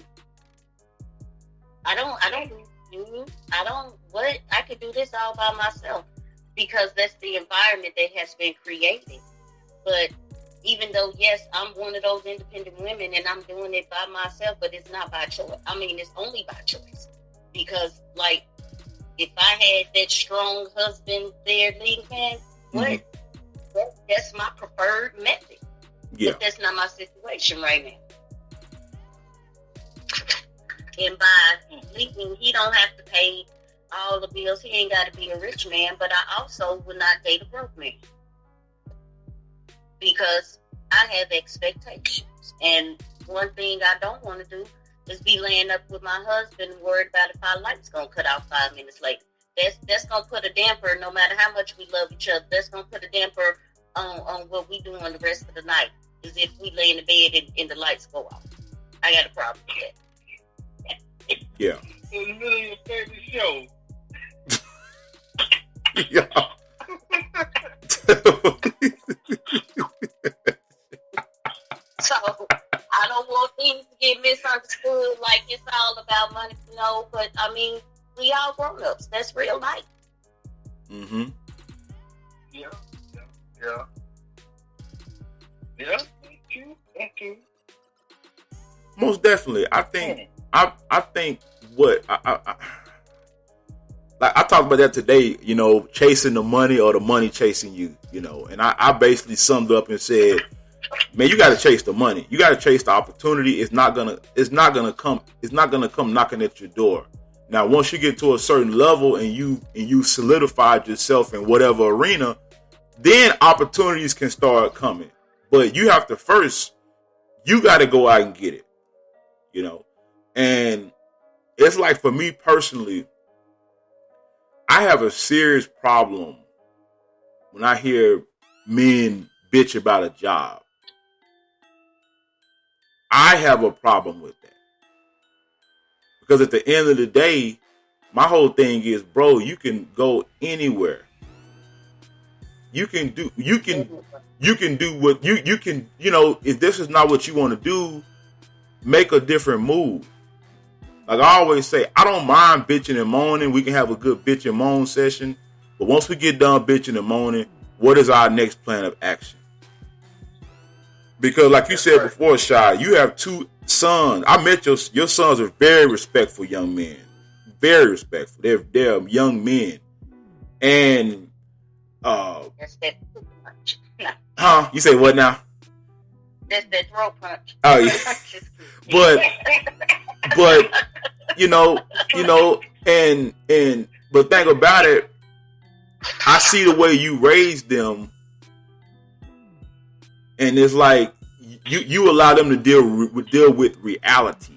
I don't need you. I could do this all by myself, because that's the environment that has been created. But even though, yes, I'm one of those independent women and I'm doing it by myself, but it's not by choice. I mean, it's only by choice. Because, like, if I had that strong husband there leading me, that's my preferred method. Yeah. But that's not my situation right now. And by leaving, he don't have to pay all the bills. He ain't got to be a rich man, but I also would not date a broke man. Because I have expectations. And one thing I don't want to do is be laying up with my husband worried about if our light's going to cut out 5 minutes later. That's going to put a damper, no matter how much we love each other, that's going to put a damper on what we do on the rest of the night. Is if we lay in the bed and the lights go off. I got a problem with that. Yeah. In the middle of your favorite show. Yeah. So I don't want things to get misunderstood like it's all about money. No, but I mean, we all grown-ups. That's real life. Mm-hmm. Yeah. Thank you. Most definitely. I think what like I talked about that today, chasing the money or the money chasing you, and I basically summed up and said, man, you got to chase the money. You got to chase the opportunity. It's not gonna come knocking at your door. Now, once you get to a certain level and you solidified yourself in whatever arena, then opportunities can start coming. But you have to first, you got to go out and get it, And it's like, for me personally, I have a serious problem when I hear men bitch about a job. I have a problem with that. Because at the end of the day, my whole thing is, bro, you can go anywhere. You can do what you can, if this is not what you want to do, make a different move. Like I always say, I don't mind bitching and moaning. We can have a good bitch and moan session. But once we get done bitching and moaning, what is our next plan of action? Because like you said before, Shy, you have 2 sons. I met your sons are very respectful young men. Very respectful. They're young men. And That's that throat punch. No. huh? You say what now? That's that throat punch. Oh yeah. but you know, and but think about it. I see the way you raised them, and it's like you allow them to deal with reality.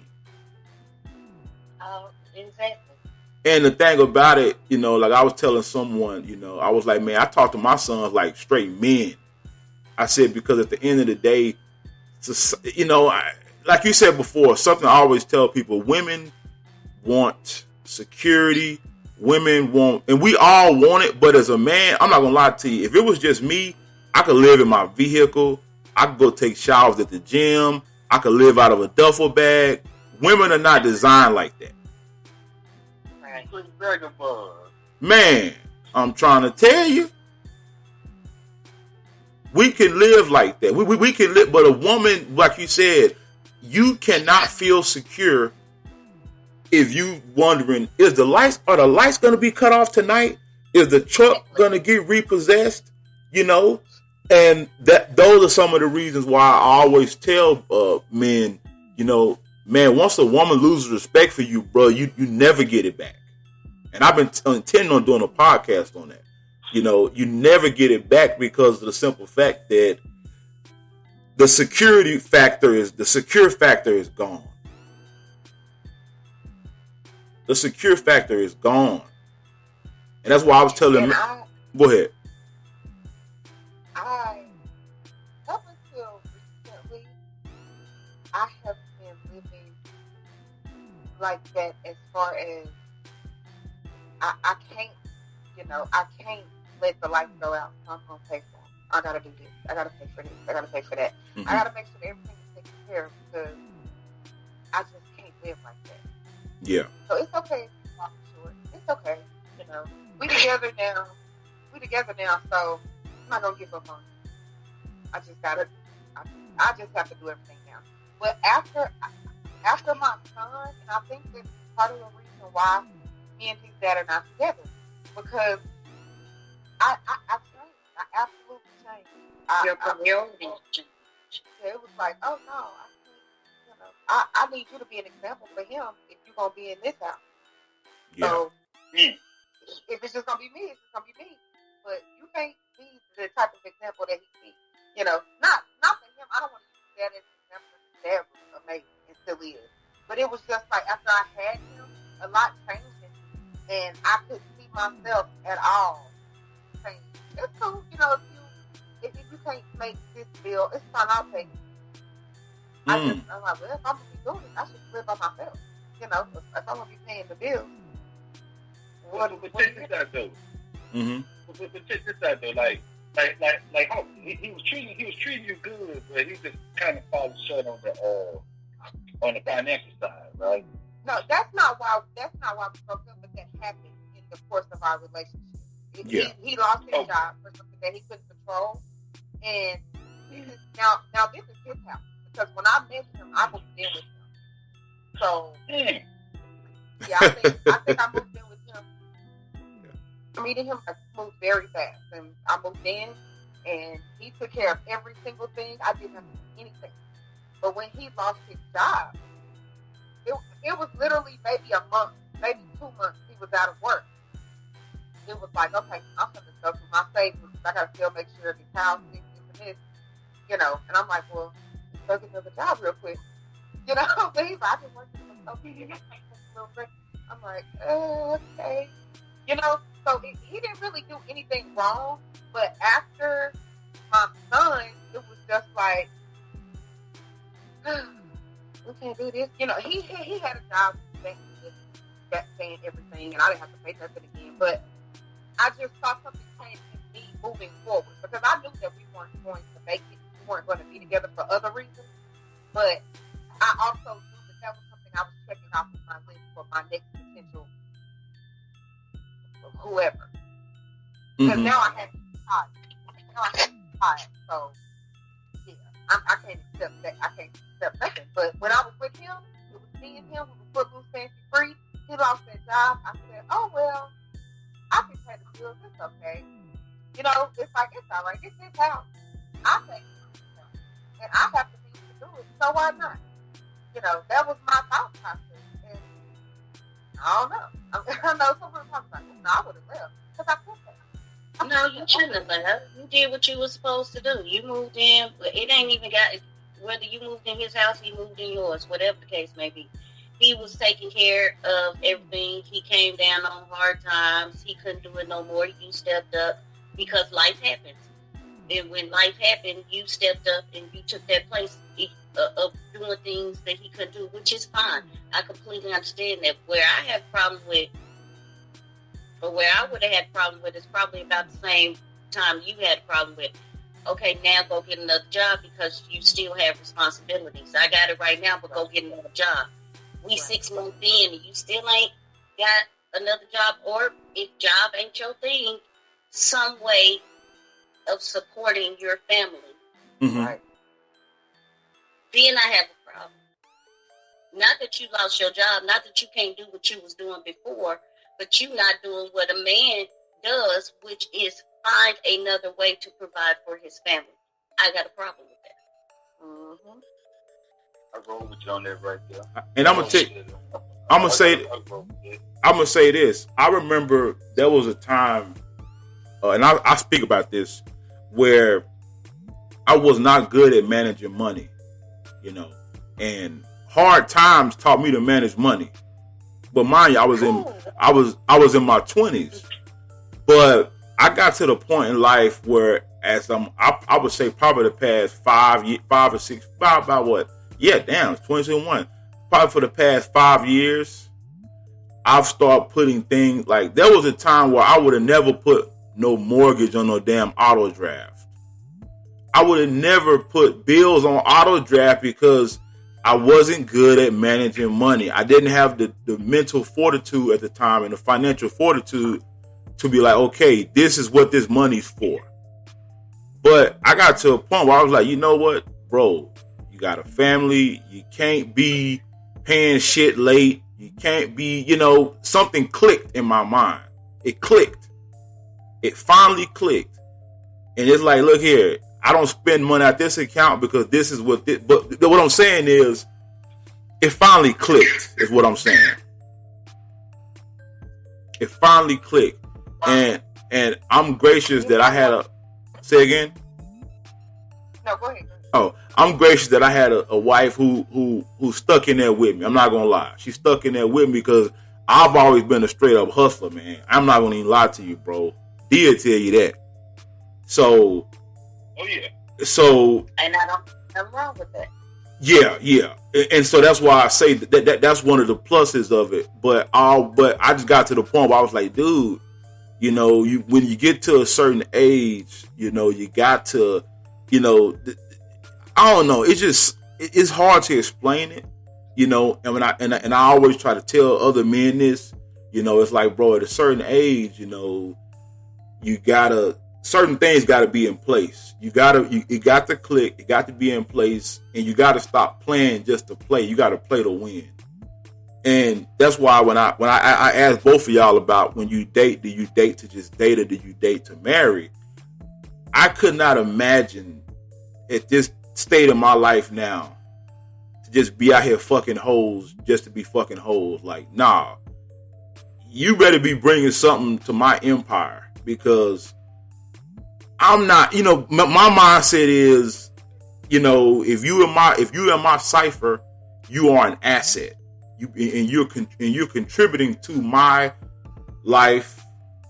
Exactly. And the thing about it, like I was telling someone, I was like, man, I talk to my sons like straight men. I said, because at the end of the day, like you said before, something I always tell people, women want security. Women want, and we all want it, but as a man, I'm not going to lie to you. If it was just me, I could live in my vehicle. I could go take showers at the gym. I could live out of a duffel bag. Women are not designed like that. Man, I'm trying to tell you. We can live like that. We can live, but a woman, like you said, you cannot feel secure if you wondering, are the lights going to be cut off tonight? Is the truck going to get repossessed? And those are some of the reasons why I always tell men, man, once a woman loses respect for you, bro, you never get it back. And I've been intending on doing a podcast on that. You never get it back because of the simple fact that the secure factor is gone. The secure factor is gone. And that's why I was telling him. Go ahead. Up until recently, I have been living like that as far as I can't, I can't let the lights go out. So I'm going to pay for them. I got to do this. I got to pay for this. I got to pay for that. Mm-hmm. I got to make sure that everything is taken care of because I just can't live like that. Yeah. So it's okay if you walk short. It's okay. We together now, so I'm not going to give up on you. I just have to do everything now. But after my son, and I think that's part of the reason why me and his dad are not together, because I changed. I absolutely changed. Your priorities changed. It was like, oh no, I need you to be an example for him if you're gonna be in this house. Yeah. So if it's just gonna be me, it's just gonna be me. But you can't be the type of example that he sees. Not for him. I don't want to use that as an example. His dad was amazing and still is. But it was just like after I had him, a lot changed, and I couldn't see myself at all change. It's cool, if you can't make this bill, it's fine. I'll take it. I'm like, well, if I'm gonna be doing it, I should live by myself. If I'm gonna be paying the bills. But check this out though. Mm-hmm. But check this out though. Like he was treating you good, but he just kind of falling short on the financial side, right? No, that's not why we broke up. But that happened in the course of our relationship. He lost his job for something that he couldn't control, and now this is his house. Because when I met him, I moved in with him. So, yeah, I think I moved in with him. Meeting him, I moved very fast. And I moved in, and he took care of every single thing. I didn't have to do anything. But when he lost his job, it was literally maybe a month, maybe 2 months he was out of work. It was like, okay, I'm going to go through my savings. I got to still make sure the house, this, and this, and I'm like, well, go get another job real quick. But he's like, I've been working for so many. I'm like, okay. So he didn't really do anything wrong, but after my son, it was just like, we can't do this. He had a job that paying everything, and I didn't have to pay nothing again. But I just saw something change in me moving forward because I knew that we weren't going to make it. We weren't going to be together for other reasons. But I also knew that was something I was checking off of my list my next potential whoever. Because now I have to be tired. So yeah, I can't accept that. I can't accept nothing. But when I was with him, it was me and him. We were footloose, fancy free. He lost that job. I said, oh well, I can pay the bills. It's okay. You know, it's like it's all right. It's his house. I pay him, and I have the means to do it. So why not? You know, that was my thought process. And I don't know. I know some people talk about it. No, I would have left because I could have. No, you shouldn't have left. You did what you were supposed to do. You moved in. It ain't even got, whether you moved in his house, he moved in yours, whatever the case may be. He was taking care of everything. He came down on hard times. He couldn't do it no more. You stepped up because life happens. And when life happened, you stepped up and you took that place of doing things that he could do, which is fine. I completely understand that. Where I have problem with, or where I would have had problem with, is probably about the same time you had a problem with. Okay, now go get another job because you still have responsibilities. I got it right now, but go get another job. We 6 months in and you still ain't got another job, or if job ain't your thing, some way of supporting your family. Mm-hmm. Right. Then I have a problem. Not that you lost your job, not that you can't do what you was doing before, but you not doing what a man does, which is find another way to provide for his family. I got a problem with that. Mm-hmm. I roll with you on that right there. And I'm gonna say this. I remember there was a time, and I speak about this, where I was not good at managing money, you know, and hard times taught me to manage money. But mind you, I was in my 20s, but I got to the point in life where, I would say probably the past 5 or 6, about what? Yeah, damn, it's 2021. Probably for the past 5 years, I've started putting things like, there was a time where I would have never put no mortgage on no damn auto draft. I would have never put bills on auto draft because I wasn't good at managing money. I didn't have the mental fortitude at the time and the financial fortitude to be like, okay, this is what this money's for. But I got to a point where I was like, you know what, bro? You got a family. You can't be paying shit late. You can't be, you know, something clicked in my mind. It clicked. It finally clicked. And it's like, look here, I don't spend money at this account because this is what this, but what I'm saying is, it finally clicked, is what I'm saying. It finally clicked. And I'm gracious that I had say again? No, go ahead. Oh, I'm gracious that I had a wife who stuck in there with me. I'm not gonna lie. She stuck in there with me because I've always been a straight up hustler, man. I'm not gonna even lie to you, bro. Dia tell you that. So, oh yeah. So, and I don't have nothing wrong with that. Yeah. And so that's why I say that's one of the pluses of it. But I just got to the point where I was like, dude, you know, when you get to a certain age, you know, you got to, you know, I don't know. It's hard to explain it, you know. And when I always try to tell other men this, you know, it's like, bro, at a certain age, you know, certain things got to be in place. You got to click. It got to be in place, and you got to stop playing just to play. You got to play to win. And that's why when I asked both of y'all about when you date, do you date to just date or do you date to marry? I could not imagine at this state of my life now to just be out here fucking hoes just to be fucking hoes. Like, nah, you better be bringing something to my empire, because I'm not, you know, my mindset is, you know, if you in my cipher, you are an asset. You're contributing to my life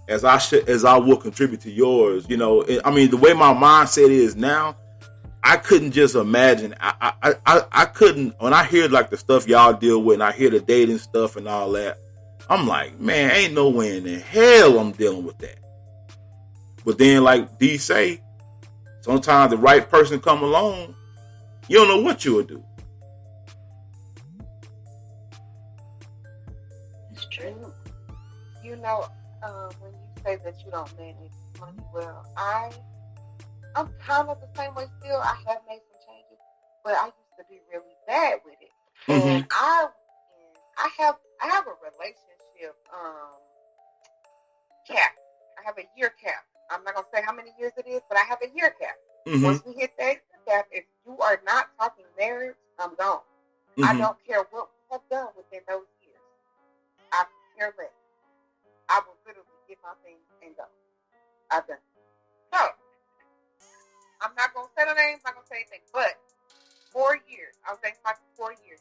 as I will contribute to yours. You know, I mean, the way my mindset is now, I couldn't just imagine. I couldn't, when I hear like the stuff y'all deal with, and I hear the dating stuff and all that, I'm like, man, ain't no way in the hell I'm dealing with that. But then, like D say, sometimes the right person come along, you don't know what you would do. know, when you say that you don't manage money well, I'm kind of the same way still. I have made some changes, but I used to be really bad with it. And I have a relationship cap. I have a year cap. I'm not gonna say how many years it is, but I have a year cap. Once we hit that cap, if you are not talking marriage, I'm gone. I don't care what we have done within those years. I care less. I will literally get my things and go. I've done it. So I'm not gonna say the names, I'm not gonna say anything, but 4 years. I was dating for 4 years.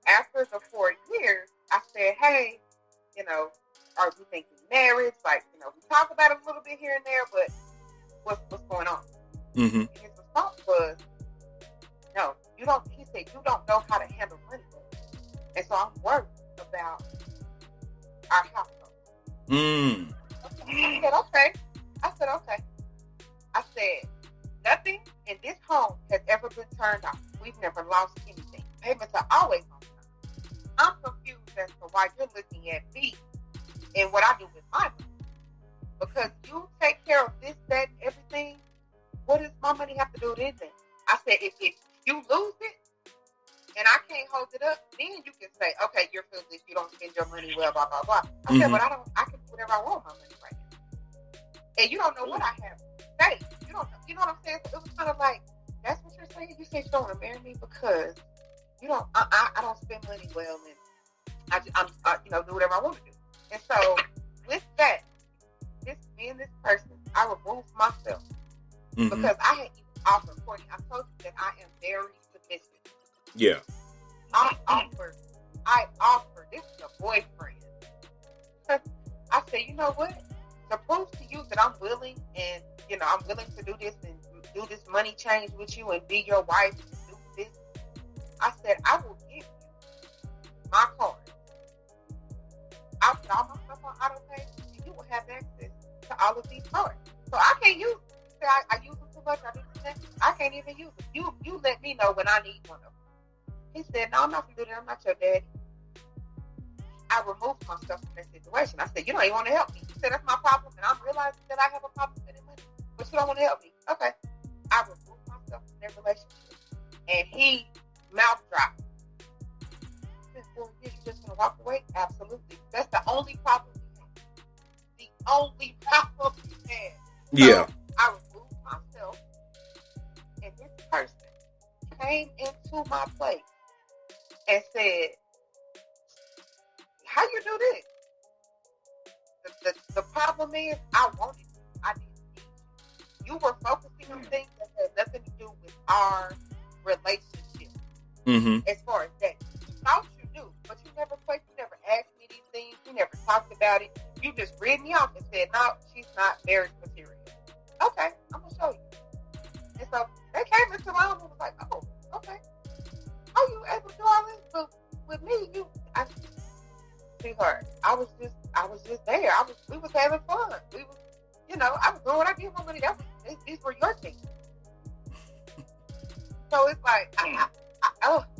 After the 4 years, I said, hey, you know, are we thinking marriage? Like, you know, we talk about it a little bit here and there, but what's going on? And his response was, no, you don't. He said, you don't know how to handle money. And so I'm worried about our household. I said, okay. I said, nothing in this home has ever been turned off. We've never lost anything. Payments are always on time. I'm confused as to why you're looking at me and what I do with my money. Because you take care of this, that, and everything, what does my money have to do with anything? I said, if you lose it and I can't hold it up, then you can say, okay, you're foolish, you don't spend your money well, blah, blah, blah. I said, but I can do whatever I want with my money right now. And you don't know what I have to say. You know what I'm saying? So it was kind of like, that's what you're saying? You said you don't want to marry me because you don't, I don't spend money well, and I you know, do whatever I want to do. And so with that, being this person, I removed myself because I had even offered, Courtney, I told you that I am very submissive. Yeah. I offered, this is a boyfriend. I said, you know what? To prove to you that I'm willing, and, you know, I'm willing to do this and do this money change with you and be your wife and do this, I said, I will give you my card. I'll put all my stuff on auto pay, and you will have access to all of these cards. So I can't use them. You say I use them too much, I do this. I can't even use them. You let me know when I need one of them. He said, no, I'm not going to do that. I'm not your daddy. I removed myself from that situation. I said, you don't even want to help me. He said, that's my problem, and I'm realizing that I have a problem spending money, but you don't want to help me. Okay. I removed myself from that relationship, and he mouth dropped. He said, well, you just going to walk away? Absolutely. That's the only problem we had. The only problem we had. Yeah. So I removed myself, and this person came into my place and said, how you do this? The problem is, I wanted you. I didn't need you. You were focusing on things that had nothing to do with our relationship. As far as that, you thought you knew, but you never asked me these things. You never talked about it. You just read me off and said, no, she's not marriage material. Okay, I'm gonna show you. And so they came into my home and was like, oh, okay. How you able to do all this? But with me, sweetheart, I was just there. We was having fun. We was, you know, I was doing what I did with my money. These were your things. So it's like,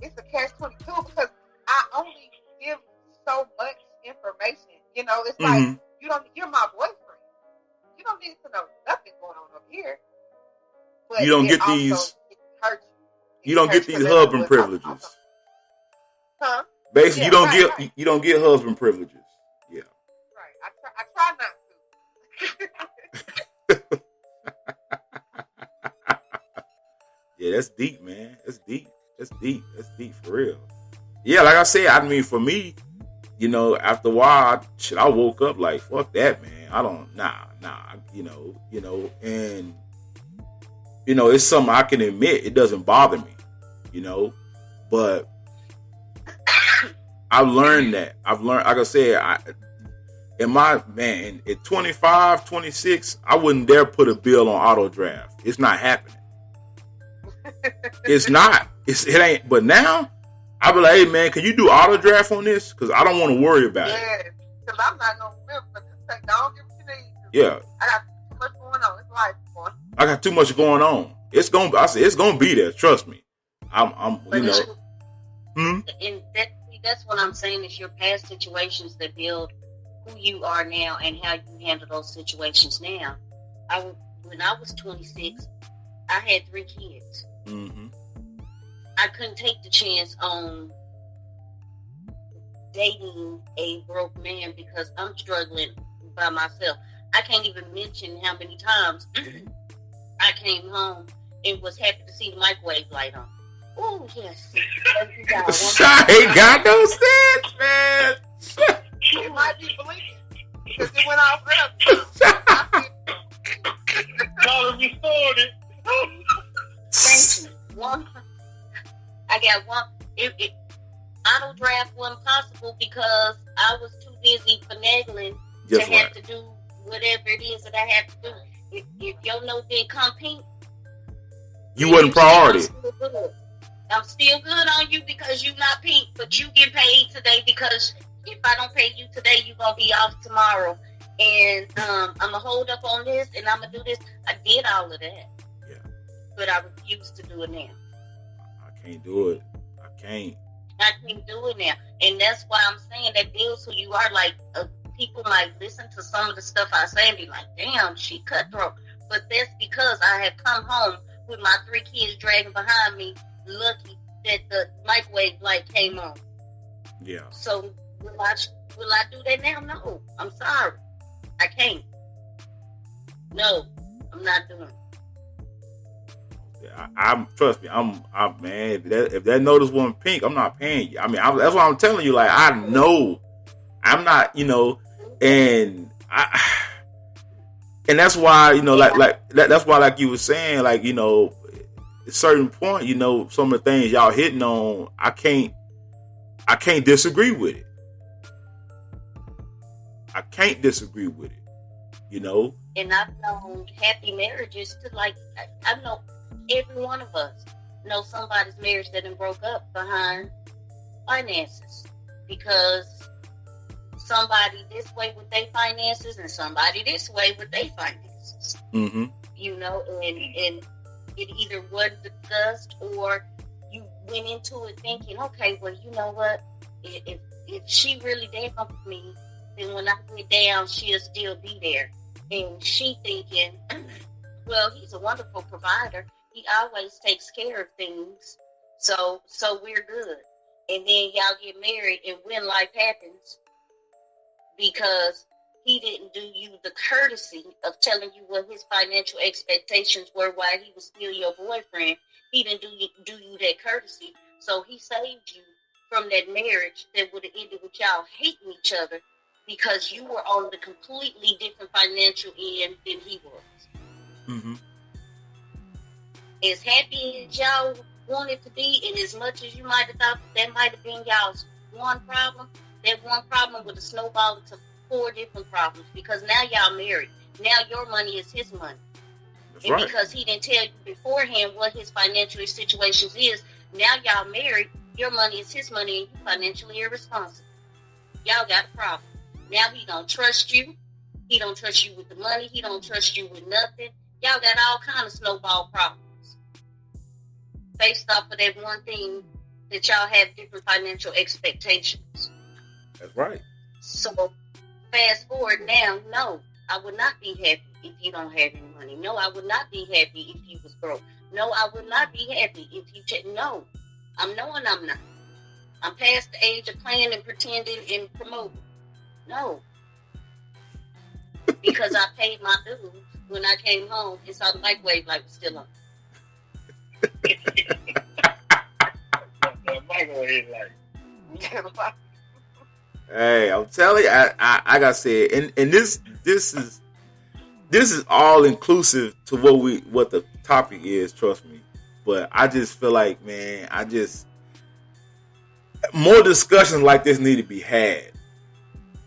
it's a catch-22 because I only give so much information. You know, it's like you're my boyfriend. You don't need to know nothing going on over here. But you don't get these. You don't get these husband privileges. Huh? Basically, you don't get husband privileges. Yeah. Right. I try not to. Yeah, that's deep, man. That's deep for real. Yeah, like I said, I mean, for me, you know, after a while, I woke up like, fuck that, man. I don't, nah, you know, and, you know, it's something I can admit. It doesn't bother me, you know, but I've learned that. Like I said, at 25, 26, I wouldn't dare put a bill on auto draft. It's not happening. It's not. It ain't. But now, I'll be like, hey, man, can you do auto draft on this? Because I don't want to worry about it. Yeah, because I'm not going to remember. But just say, don't give what you need. Yeah. I got too much going on. It's life, boy. I got too much going on. It's gonna be there. Trust me. I'm you know. And that's what I'm saying is your past situations that build who you are now and how you handle those situations now. When I was 26, I had 3 kids. Mm-hmm. I couldn't take the chance on dating a broke man because I'm struggling by myself. I can't even mention how many times I came home and was happy to see the microwave light on. Oh, yes. Ain't got no sense, man. It might be believed because it went off early. Y'all restored it. Thank you. I got one. Auto draft wasn't possible because I was too busy finagling to have to do whatever it is that I have to do. If your note didn't come pink, you wasn't priority. I'm still good on you because you not pink, but you get paid today because if I don't pay you today, you're going to be off tomorrow. And I'm going to hold up on this and I'm going to do this. I did all of that. Yeah. But I refuse to do it now. I can't do it. I can't do it now. And that's why I'm saying that deals who you are. Like, people might listen to some of the stuff I say and be like, damn, she cutthroat. But that's because I have come home with my 3 kids dragging behind me, lucky that the microwave light came on. Yeah. So will I do that now? No. I'm sorry. I can't. No, I'm not doing it. I'm trust me. I'm man. If that notice wasn't pink, I'm not paying you. I mean, that's why I'm telling you. Like, I know I'm not. And that's why that's why, like you were saying, like, at a certain point, some of the things y'all hitting on, I can't disagree with it. I can't disagree with it. And I've known happy marriages to, like, I know every one of us know somebody's marriage that broke up behind finances because somebody this way with their finances and somebody this way with their finances. Mm-hmm. And it either wasn't discussed or you went into it thinking, okay, well, you know what? If she really there for me, then when I get down, she'll still be there. And she thinking, well, he's a wonderful provider. He always takes care of things. So we're good. And then y'all get married, and when life happens, because he didn't do you the courtesy of telling you what his financial expectations were while he was still your boyfriend, he didn't do you that courtesy. So he saved you from that marriage that would have ended with y'all hating each other because you were on the completely different financial end than he was. Mm-hmm. As happy as y'all wanted to be, and as much as you might have thought that might have been y'all's one problem, that one problem would have snowballed into 4 different problems because now y'all married. Now your money is his money. That's and right. Because he didn't tell you beforehand what his financial situations is, now y'all married, your money is his money and you're financially irresponsible. Y'all got a problem. Now he don't trust you. He don't trust you with the money. He don't trust you with nothing. Y'all got all kind of snowball problems based off of that one thing that y'all have different financial expectations. That's right. So fast forward now, no, I would not be happy if you don't have any money. No, I would not be happy if you was broke. No, I would not be happy if you no. I'm knowing I'm not. I'm past the age of playing and pretending and promoting. No. Because I paid my dues when I came home and saw the microwave light was still on. The microwave light. Hey, I'm telling you, I gotta say, and this is all inclusive to what the topic is. Trust me, but I just feel like, man, more discussions like this need to be had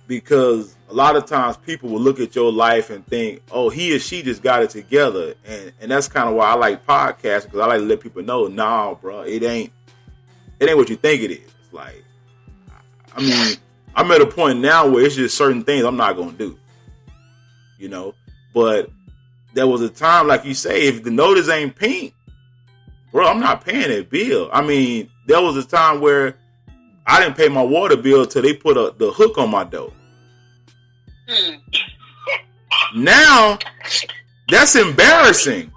because a lot of times people will look at your life and think, oh, he or she just got it together, and that's kind of why I like podcasting because I like to let people know, nah, bro, it ain't what you think it is. Like, I mean. I'm at a point now where it's just certain things I'm not going to do, but there was a time, like you say, if the notice ain't pink, bro, I'm not paying that bill. I mean, there was a time where I didn't pay my water bill till they put the hook on my door. Now, that's embarrassing.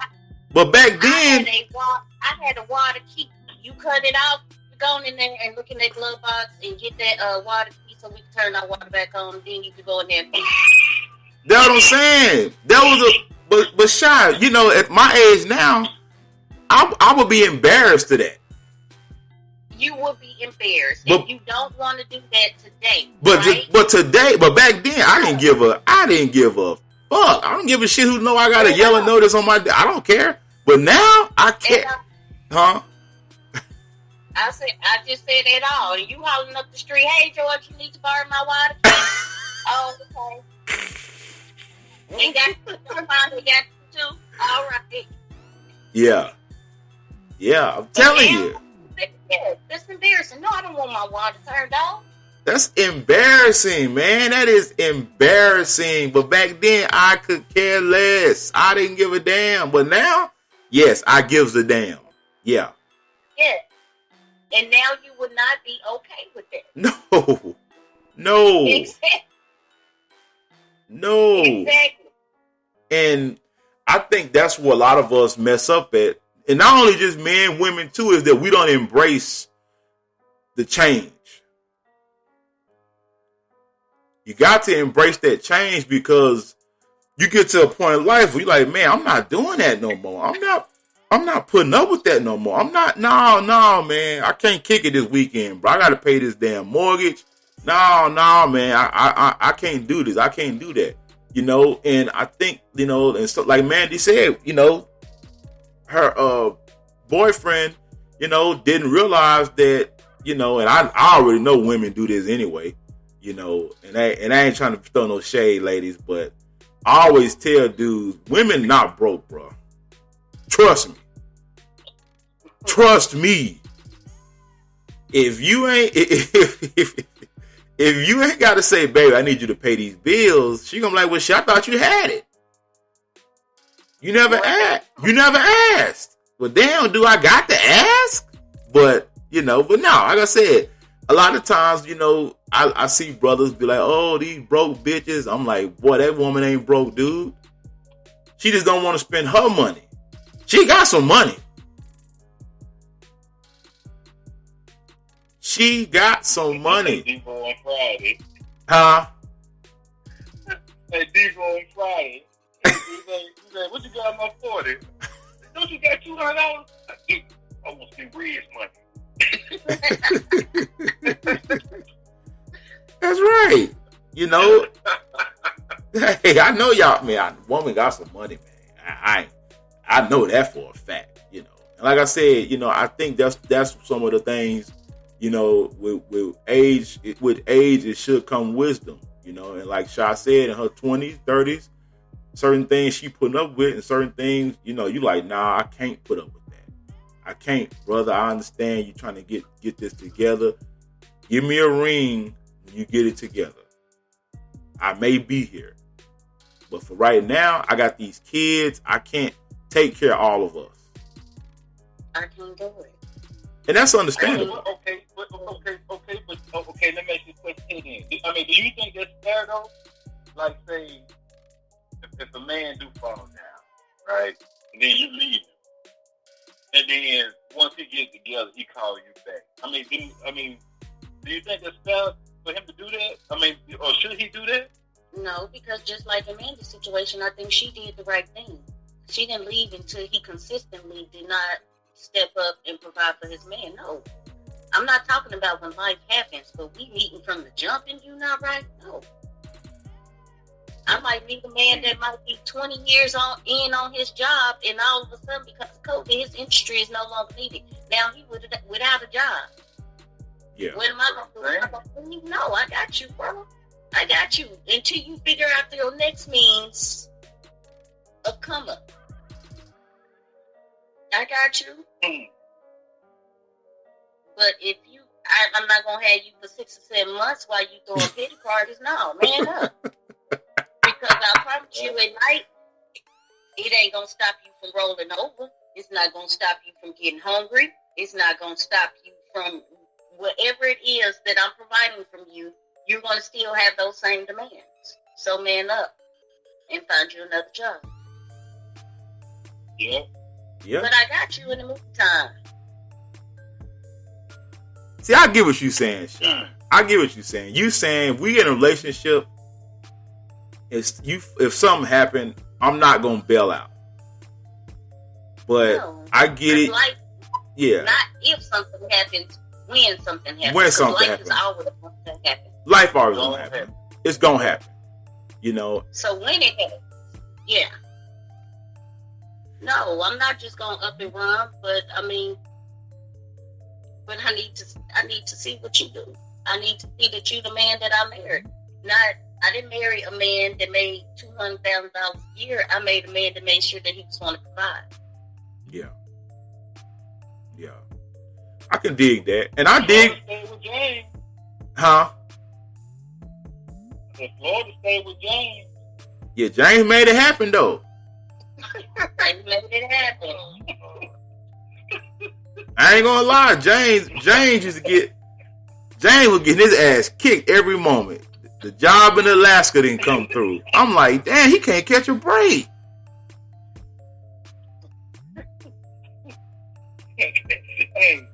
But back then, I had a water key. You cut it off, go in there and look in that glove box and get that water key so we can turn our water back on. And then you can go in there and feed. that's what I'm saying. That was but Shy, you know, at my age now, I would be embarrassed to that. You would be embarrassed, and you don't want to do that today. But right? but back then, I didn't give a fuck. I don't give a shit who know I got a yellow notice on my. I don't care. But now I can't. Huh? I just said it all. And you holding up the street, hey George, you need to borrow my water key. Oh, okay. They got you too. All right. Yeah, I'm telling you. Yeah, that's embarrassing. No, I don't want my water turned off. That's embarrassing, man. That is embarrassing. But back then, I could care less. I didn't give a damn. But now, yes, I gives a damn. Yeah. Yeah. And now you would not be okay with No. that. Exactly. No. Exactly. And I think that's what a lot of us mess up at. And not only just men, women too, is that we don't embrace the change. You got to embrace that change because you get to a point in life where you're like, man, I'm not doing that no more. I'm not putting up with that no more. I'm not, no, man. I can't kick it this weekend, bro. I got to pay this damn mortgage. No, man. I can't do this. I can't do that. You know, and I think, you know, and so like Mandy said, you know, her boyfriend, you know, didn't realize that, you know, and I already know women do this anyway, you know, and I ain't trying to throw no shade, ladies, but I always tell dudes, women not broke, bro. Trust me. Trust me. If you ain't got to say, baby, I need you to pay these bills, she gonna be like, well, shit, I thought you had it. You never asked. Well, damn, do I got to ask? But, you know, but no, like I said, a lot of times, you know, I see brothers be like, oh, these broke bitches. I'm like, boy, that woman ain't broke, dude. She just don't want to spend her money. She got some money. She got some money. Devo on Friday. Huh? Hey, Devo on Friday. He said, what you got in my 40? Don't you got $200? I want to see Red's money. That's right. You know, hey, I know y'all, man. Woman got some money, man. I know that for a fact. You know, and like I said, you know, I think that's some of the things. You know, with age, it should come wisdom. You know, and like Sha said, in her 20s, 30s, certain things she putting up with, and certain things, you know, you like, nah, I can't put up with that. I can't, brother. I understand you trying to get this together. Give me a ring when you get it together. I may be here, but for right now, I got these kids. I can't take care of all of us. I can't do it. And that's understandable. Okay. Let me ask you a question again. I mean, do you think that's fair though? Like, say, if a man do fall down, right, and then you leave him, and then once he gets together, he call you back. I mean, do you think that's fair for him to do that? I mean, or should he do that? No, because just like Amanda's situation, I think she did the right thing. She didn't leave until he consistently did not step up and provide for his man. No. I'm not talking about when life happens, but we meeting from the jump and you not right? No. I might meet a man that might be 20 years on his job, and all of a sudden, because of COVID, his industry is no longer needed. Now he without a job. Yeah. What am I going to do? No, I got you, bro. I got you. Until you figure out your next means of come up. I got you. But if I'm not going to have you for 6 or 7 months while you throwing pity parties. No, man up. Because I promise you, at night, it ain't going to stop you from rolling over. It's not going to stop you from getting hungry. It's not going to stop you from whatever it is that I'm providing from you. You're going to still have those same demands. So man up and find you another job. Yeah. Yeah. But I got you in the meantime. See, I get what you saying, Sean. I get what you saying. You saying we in a relationship. If something happened, I'm not gonna bail out. But No. I get it. Life, Yeah. not if something happens, when something happens. When something life happens. is always going to happen. Life always gonna happen. It's gonna happen. You know. So when it happens, yeah. No, I'm not just going to up and run, but I mean, but I need to see what you do. I need to see that you're the man that I married. I didn't marry a man that made $200,000 a year. I made a man that made sure that he was going to provide. Yeah. Yeah. I can dig that. And I dig. Stay with James. Huh? If Florida stayed with James. Yeah, James made it happen though. I made it happen. I ain't gonna lie, James was getting his ass kicked every moment. The job in Alaska didn't come through. I'm like, damn, he can't catch a break. Hey.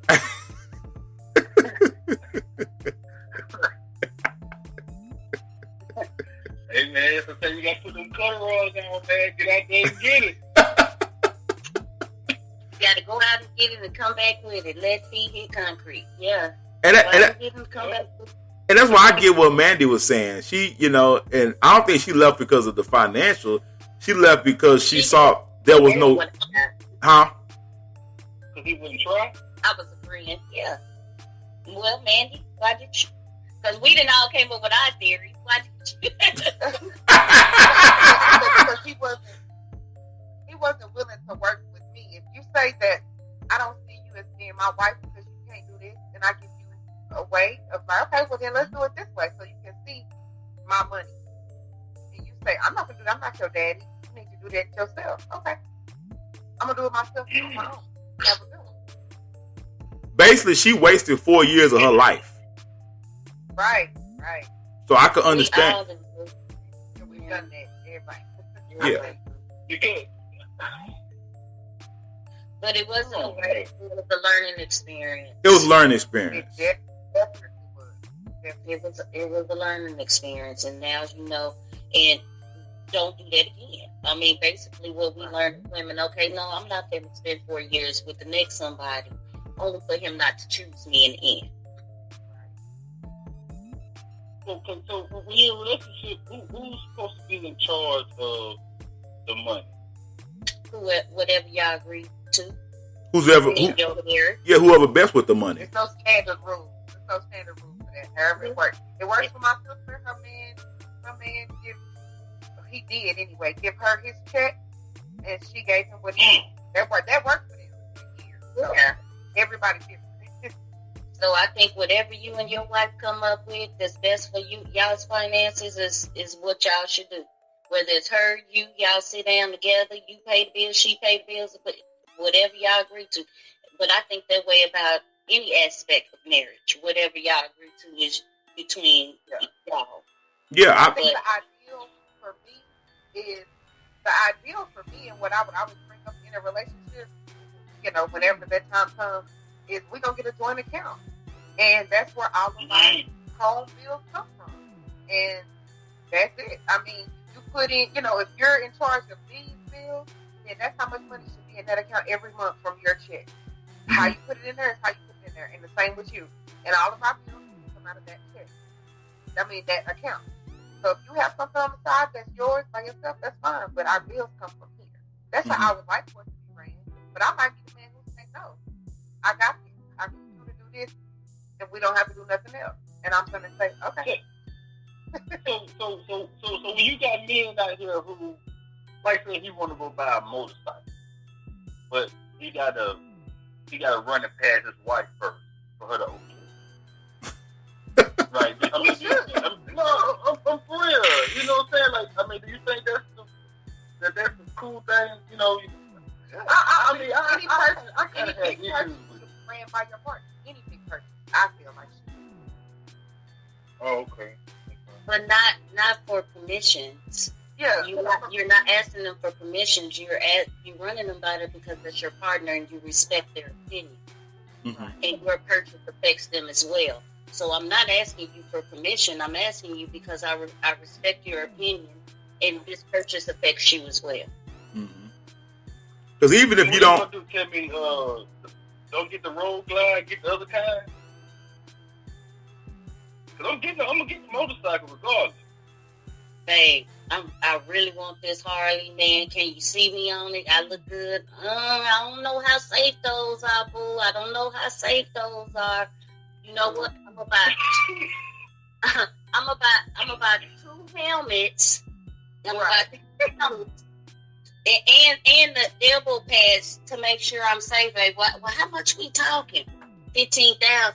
Hey man, sometimes you gotta put them cutter rods on, man. Get out there and get it. You gotta go out and get it and come back with it. Let's see hit concrete. Yeah. And that's why I get what Mandy was saying. She, you know, and I don't think she left because of the financial. She left because she saw there was no, huh? Because he wouldn't try? I was a friend, yeah. Well, Mandy, why did you? Because we didn't all came up with our theories. Why did you? Because he wasn't willing to work with me. If you say that I don't see you as being my wife because you can't do this, and I give you a way of like, okay, well then let's do it this way so you can see my money. And you say, I'm not gonna do that. I'm not your daddy. You need to do that yourself. Okay, I'm gonna do it myself on my own. Have a good one. Basically, she wasted 4 years of her life. Right. So I could understand. We've done that, everybody. Yeah. You could. But it wasn't a way. It was a learning experience. It was a learning experience. It definitely was. It was a learning experience, and now you know, and don't do that again. I mean, basically, what we learned from women. Okay, no, I'm not going to spend 4 years with the next somebody, only for him not to choose me in the end. So when you're in a relationship, who's supposed to be in charge of the money? Whatever y'all agree to. Whoever best with the money. There's no standard rules. For that. However it works. It works for my sister. Her man give her his check, and she gave him what he needed. That worked for them. Yeah. Everybody different. So I think whatever you and your wife come up with that's best for you, y'all's finances is what y'all should do. Whether it's her, y'all sit down together, you pay the bills, she pay the bills, but whatever y'all agree to. But I think that way about any aspect of marriage. Whatever y'all agree to is between y'all. Yeah, I think the ideal for me and what I would bring up in a relationship, you know, whenever that time comes, is we're going to get a joint account. And that's where all of my home bills come from. And that's it. I mean, you put in, you know, if you're in charge of these bills, then that's how much money should be in that account every month from your check. How you put it in there is how you put it in there. And the same with you. And all of our bills come out of that check. I mean, that account. So if you have something on the side that's yours by yourself, that's fine. But our bills come from here. That's how I would like for it to be ran. But I might be the man who say, no, I got this. I need you to do this, and we don't have to do nothing else. And I'm going to say, okay. So when you got men out here who, like, say he want to go buy a motorcycle, but he got to run it past his wife first for her to okay. Right? I mean, I'm for real. You know what I'm saying? Like, I mean, do you think that's a cool thing? You know, any person ran by your partner. Any big person, I feel like. Oh, okay. but not for permissions. Yeah. You're not asking them for permissions. You're running them by them because it's your partner and you respect their opinion. Mm-hmm. And your purchase affects them as well. So I'm not asking you for permission. I'm asking you because I respect your opinion, and this purchase affects you as well. Because even if you don't, tell me, don't get the road glide, get the other kind. Because I'm gonna get the motorcycle regardless. Babe, I really want this Harley, man. Can you see me on it? I look good. I don't know how safe those are, boo. I don't know how safe those are. You know what? I'm about 2 helmets. And the elbow pads to make sure I'm safe, babe. Well, how much we talking? 15,000.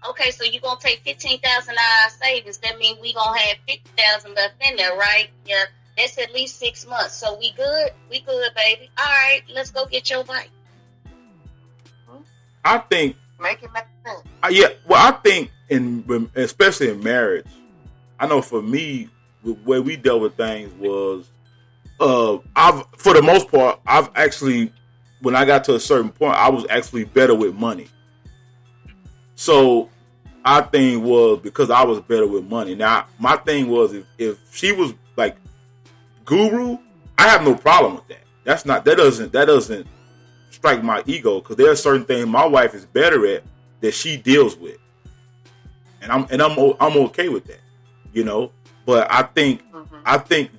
Okay, so you're going to take 15,000 out of our savings. That means we going to have 50,000 left in there, right? Yeah, that's at least 6 months. So we good? We good, baby. All right, let's go get your bike. I think... Make it make sense. Yeah, well, I think, especially in marriage, I know for me, the way we dealt with things was, for the most part, I've actually, when I got to a certain point, I was actually better with money. So our thing was, because I was better with money. Now, my thing was, if she was like guru, I have no problem with that. That doesn't strike my ego, because there are certain things my wife is better at that she deals with, and I'm okay with that, you know. But I think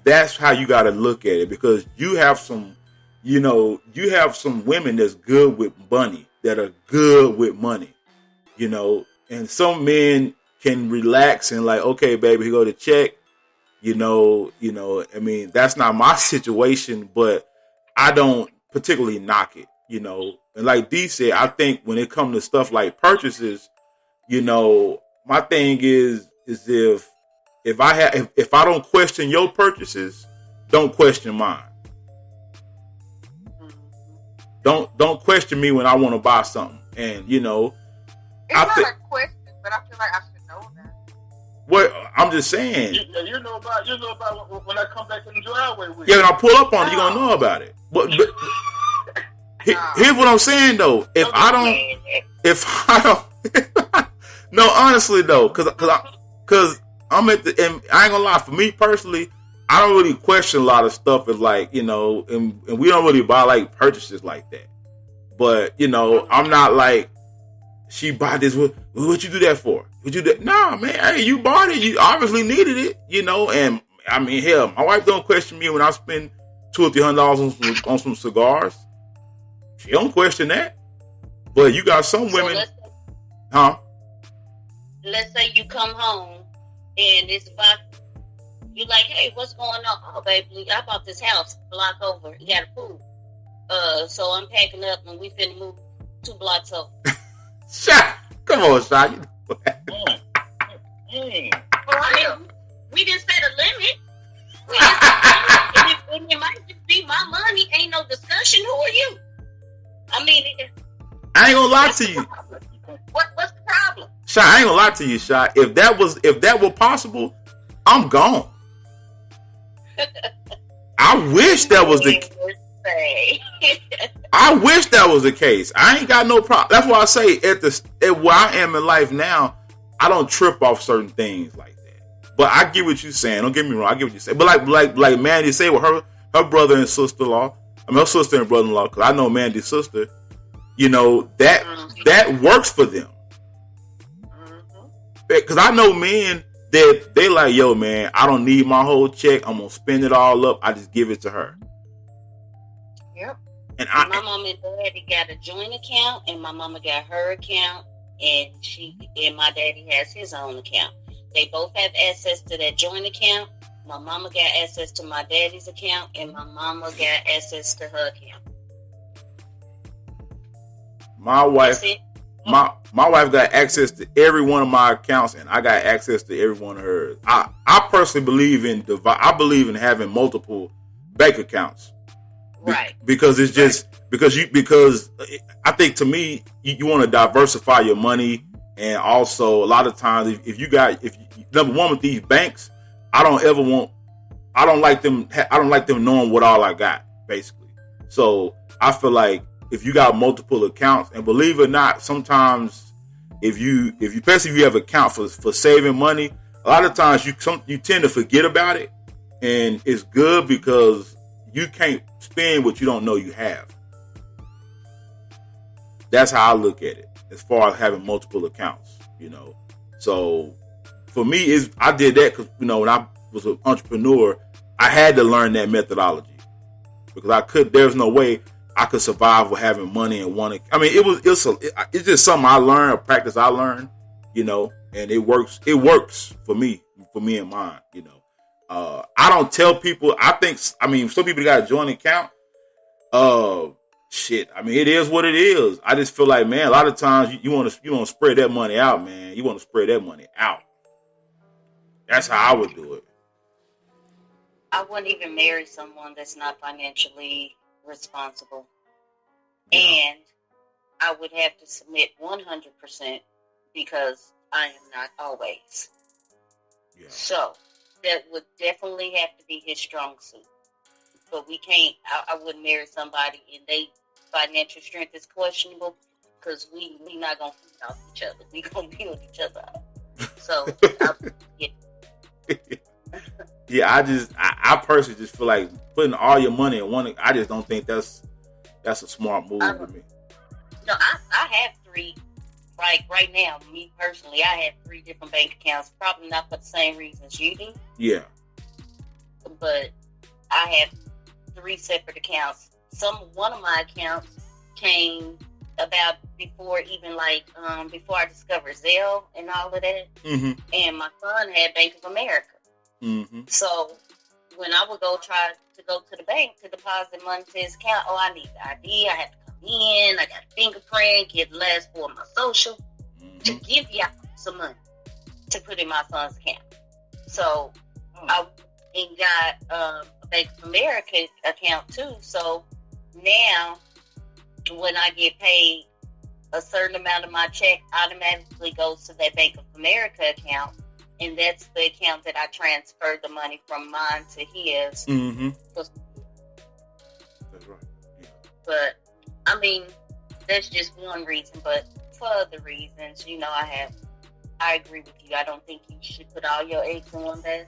that's how you got to look at it, because you have some women that's good with money, that are good with money, you know, and some men can relax and like, okay, baby, here go the check, you know. I mean, that's not my situation, but I don't particularly knock it. You know, and like Dee said, I think when it comes to stuff like purchases, you know, my thing is if I don't question your purchases, don't question mine. Don't question me when I want to buy something, and you know, it's not a question, but I feel like I should know that. What I'm just saying. You know about when I come back in the driveway with you. Yeah, when I pull up on it, you're gonna know about it. But here's what I'm saying though. If I don't, no, honestly though, because I'm at the, and I ain't gonna lie, for me personally, I don't really question a lot of stuff. It's like, you know, and we don't really buy like purchases like that. But you know, I'm not like, she bought this. What you do that for? What you do? Nah, man. Hey, you bought it. You obviously needed it, you know. And I mean, hell, my wife don't question me when I spend $200 or $300 on some cigars. She don't question that. But you got some women, Let's say you come home and it's about, you like, hey, what's going on? Oh, baby, I bought this house a block over. You got a pool. So I'm packing up and we finna move 2 blocks over. Shot. Come on, Shot. We didn't set a limit. And it might just be my money. Ain't no discussion. Who are you? I mean, I ain't gonna lie to you. What's the problem? Shot, I ain't gonna lie to you, Shot. If that were possible, I'm gone. I wish that was the I wish that was the case. I ain't got no problem. That's why I say at where I am in life now, I don't trip off certain things like that. But I get what you're saying. Don't get me wrong. I get what you're saying. But like Mandy said with her brother and sister-in-law, her sister and brother-in-law, because I know Mandy's sister, you know, that works for them. Because I know men that they like, yo, man, I don't need my whole check. I'm going to spend it all up. I just give it to her. Yep. And my mom and daddy got a joint account, and my mama got her account, and my daddy has his own account. They both have access to that joint account. My mama got access to my daddy's account, and my mama got access to her account. My wife got access to every one of my accounts, and I got access to every one of hers. I personally believe in having multiple bank accounts. Right. Because it's just because I think, to me, you want to diversify your money, and also a lot of times if number one with these banks, I don't like them knowing what all I got, basically. So I feel like if you got multiple accounts, and believe it or not, sometimes if you especially if you have an account for saving money, a lot of times you tend to forget about it, and it's good because you can't spend what you don't know you have. That's how I look at it, as far as having multiple accounts, So for me, I did that because, when I was an entrepreneur, I had to learn that methodology because there's no way I could survive with having money in one. I mean, it's just something I learned, a practice I learned, and it works. It works for me and mine, I don't tell people. Some people got a joint account. Shit. I mean, it is what it is. I just feel like, man, a lot of times you want to spread that money out, man. You want to spread that money out. That's how I would do it. I wouldn't even marry someone that's not financially responsible. Yeah. And I would have to submit 100% because I am not always. Yeah. So that would definitely have to be his strong suit. But we can't, I wouldn't marry somebody and their financial strength is questionable because we not going to feed off each other. We going to build each other up. So, yeah, I personally just feel like putting all your money in one, I just don't think that's a smart move to me. No, I have three, like right now, me personally, I have 3 different bank accounts, probably not for the same reasons you do. Yeah. But I have 3 separate accounts. One of my accounts came about before I discovered Zelle and all of that. Mm-hmm. And my son had Bank of America. Mm-hmm. So when I would go try to go to the bank to deposit money to his account, I need the ID. I have to come in. I got a fingerprint, get the last 4 of my social to give you some money to put in my son's account. So I got a Bank of America account too. So now when I get paid, a certain amount of my check automatically goes to that Bank of America account. And that's the account that I transferred the money from mine to his. Mm-hmm. That's right. Yeah. But, I mean, that's just one reason. But for other reasons, I agree with you. I don't think you should put all your eggs in one basket.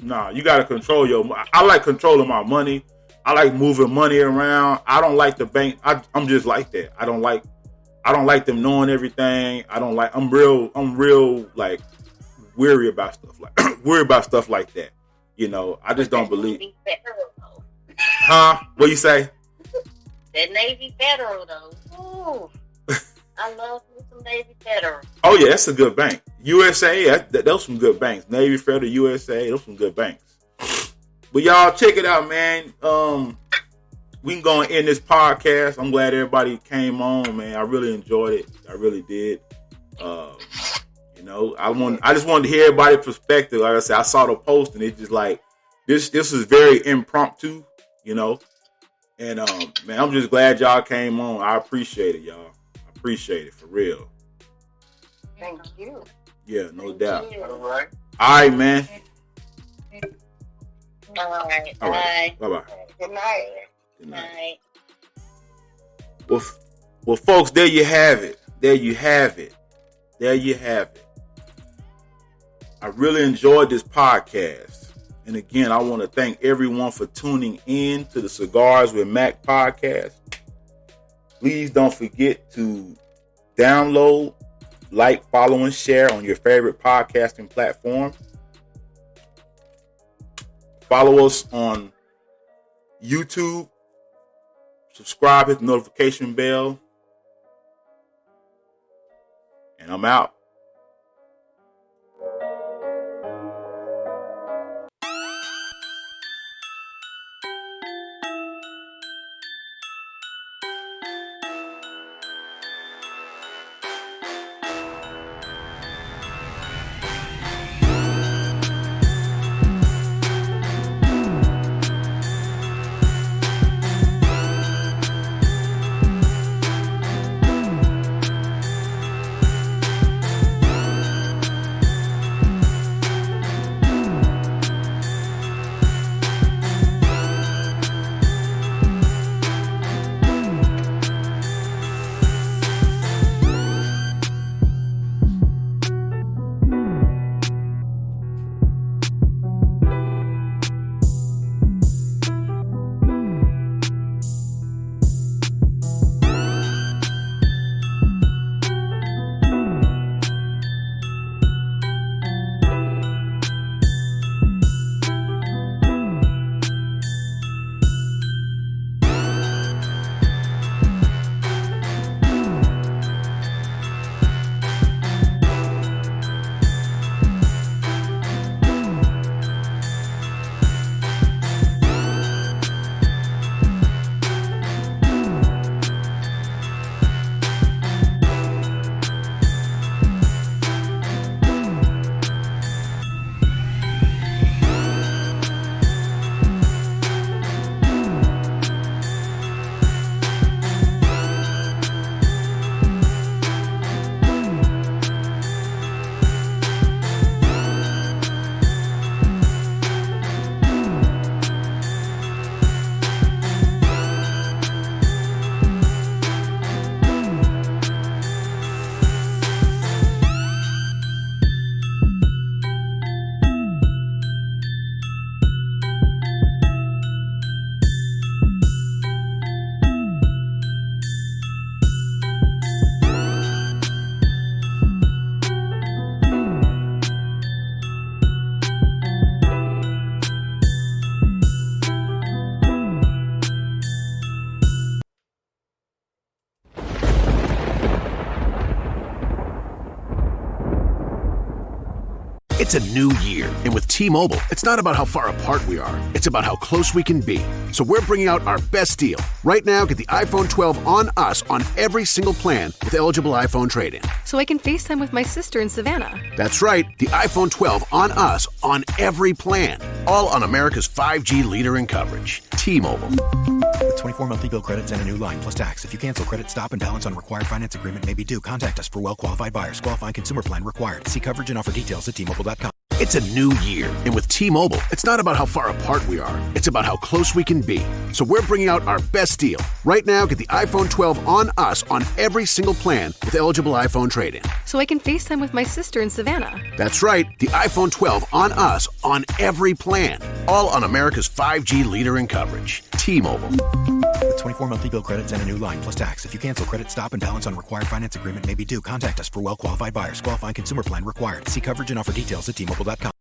Nah, you got to control I like controlling my money. I like moving money around. I don't like the bank. I'm just like that. I don't like them knowing everything. I'm real like weary about stuff like that. I just don't believe. Huh? What you say? That Navy Federal though. Ooh. I love some Navy Federal. Oh yeah, that's a good bank. USA, those some good banks. Navy Federal, USA, those some good banks. But y'all check it out, man. We can go and end this podcast. I'm glad everybody came on, man. I really enjoyed it. I really did. I just wanted to hear everybody's perspective. Like I said, I saw the post and it's just like this is very impromptu, And man, I'm just glad y'all came on. I appreciate it, y'all. I appreciate it for real. Thank you. Yeah, no doubt. All right. All right, man. All right. All right. Bye-bye. Good night. Good night. Well, folks, there you have it. I really enjoyed this podcast. And again, I want to thank everyone for tuning in to the Cigars with Mac podcast. Please don't forget to download, like, follow, and share on your favorite podcasting platform. Follow us on YouTube. Subscribe, hit the notification bell. And I'm out. It's a new year, and with T-Mobile, it's not about how far apart we are. It's about how close we can be. So we're bringing out our best deal. Right now, get the iPhone 12 on us on every single plan with eligible iPhone trade-in. So I can FaceTime with my sister in Savannah. That's right, the iPhone 12 on us on every plan. All on America's 5G leader in coverage. T-Mobile. With 24 monthly bill credits and a new line plus tax. If you cancel credit, stop and balance on required finance agreement may be due. Contact us for well-qualified buyers. Qualifying consumer plan required. See coverage and offer details at T-Mobile.com. It's a new year, and with T-Mobile, it's not about how far apart we are. It's about how close we can be. So we're bringing out our best deal. Right now, get the iPhone 12 on us on every single plan with eligible iPhone trade-in. So I can FaceTime with my sister in Savannah. That's right, the iPhone 12 on us on every plan. All on America's 5G leader in coverage. T-Mobile. With 24 monthly bill credits and a new line plus tax. If you cancel credit, stop and balance on required finance agreement may be due. Contact us for well-qualified buyers. Qualifying consumer plan required. See coverage and offer details at T-Mobile.com.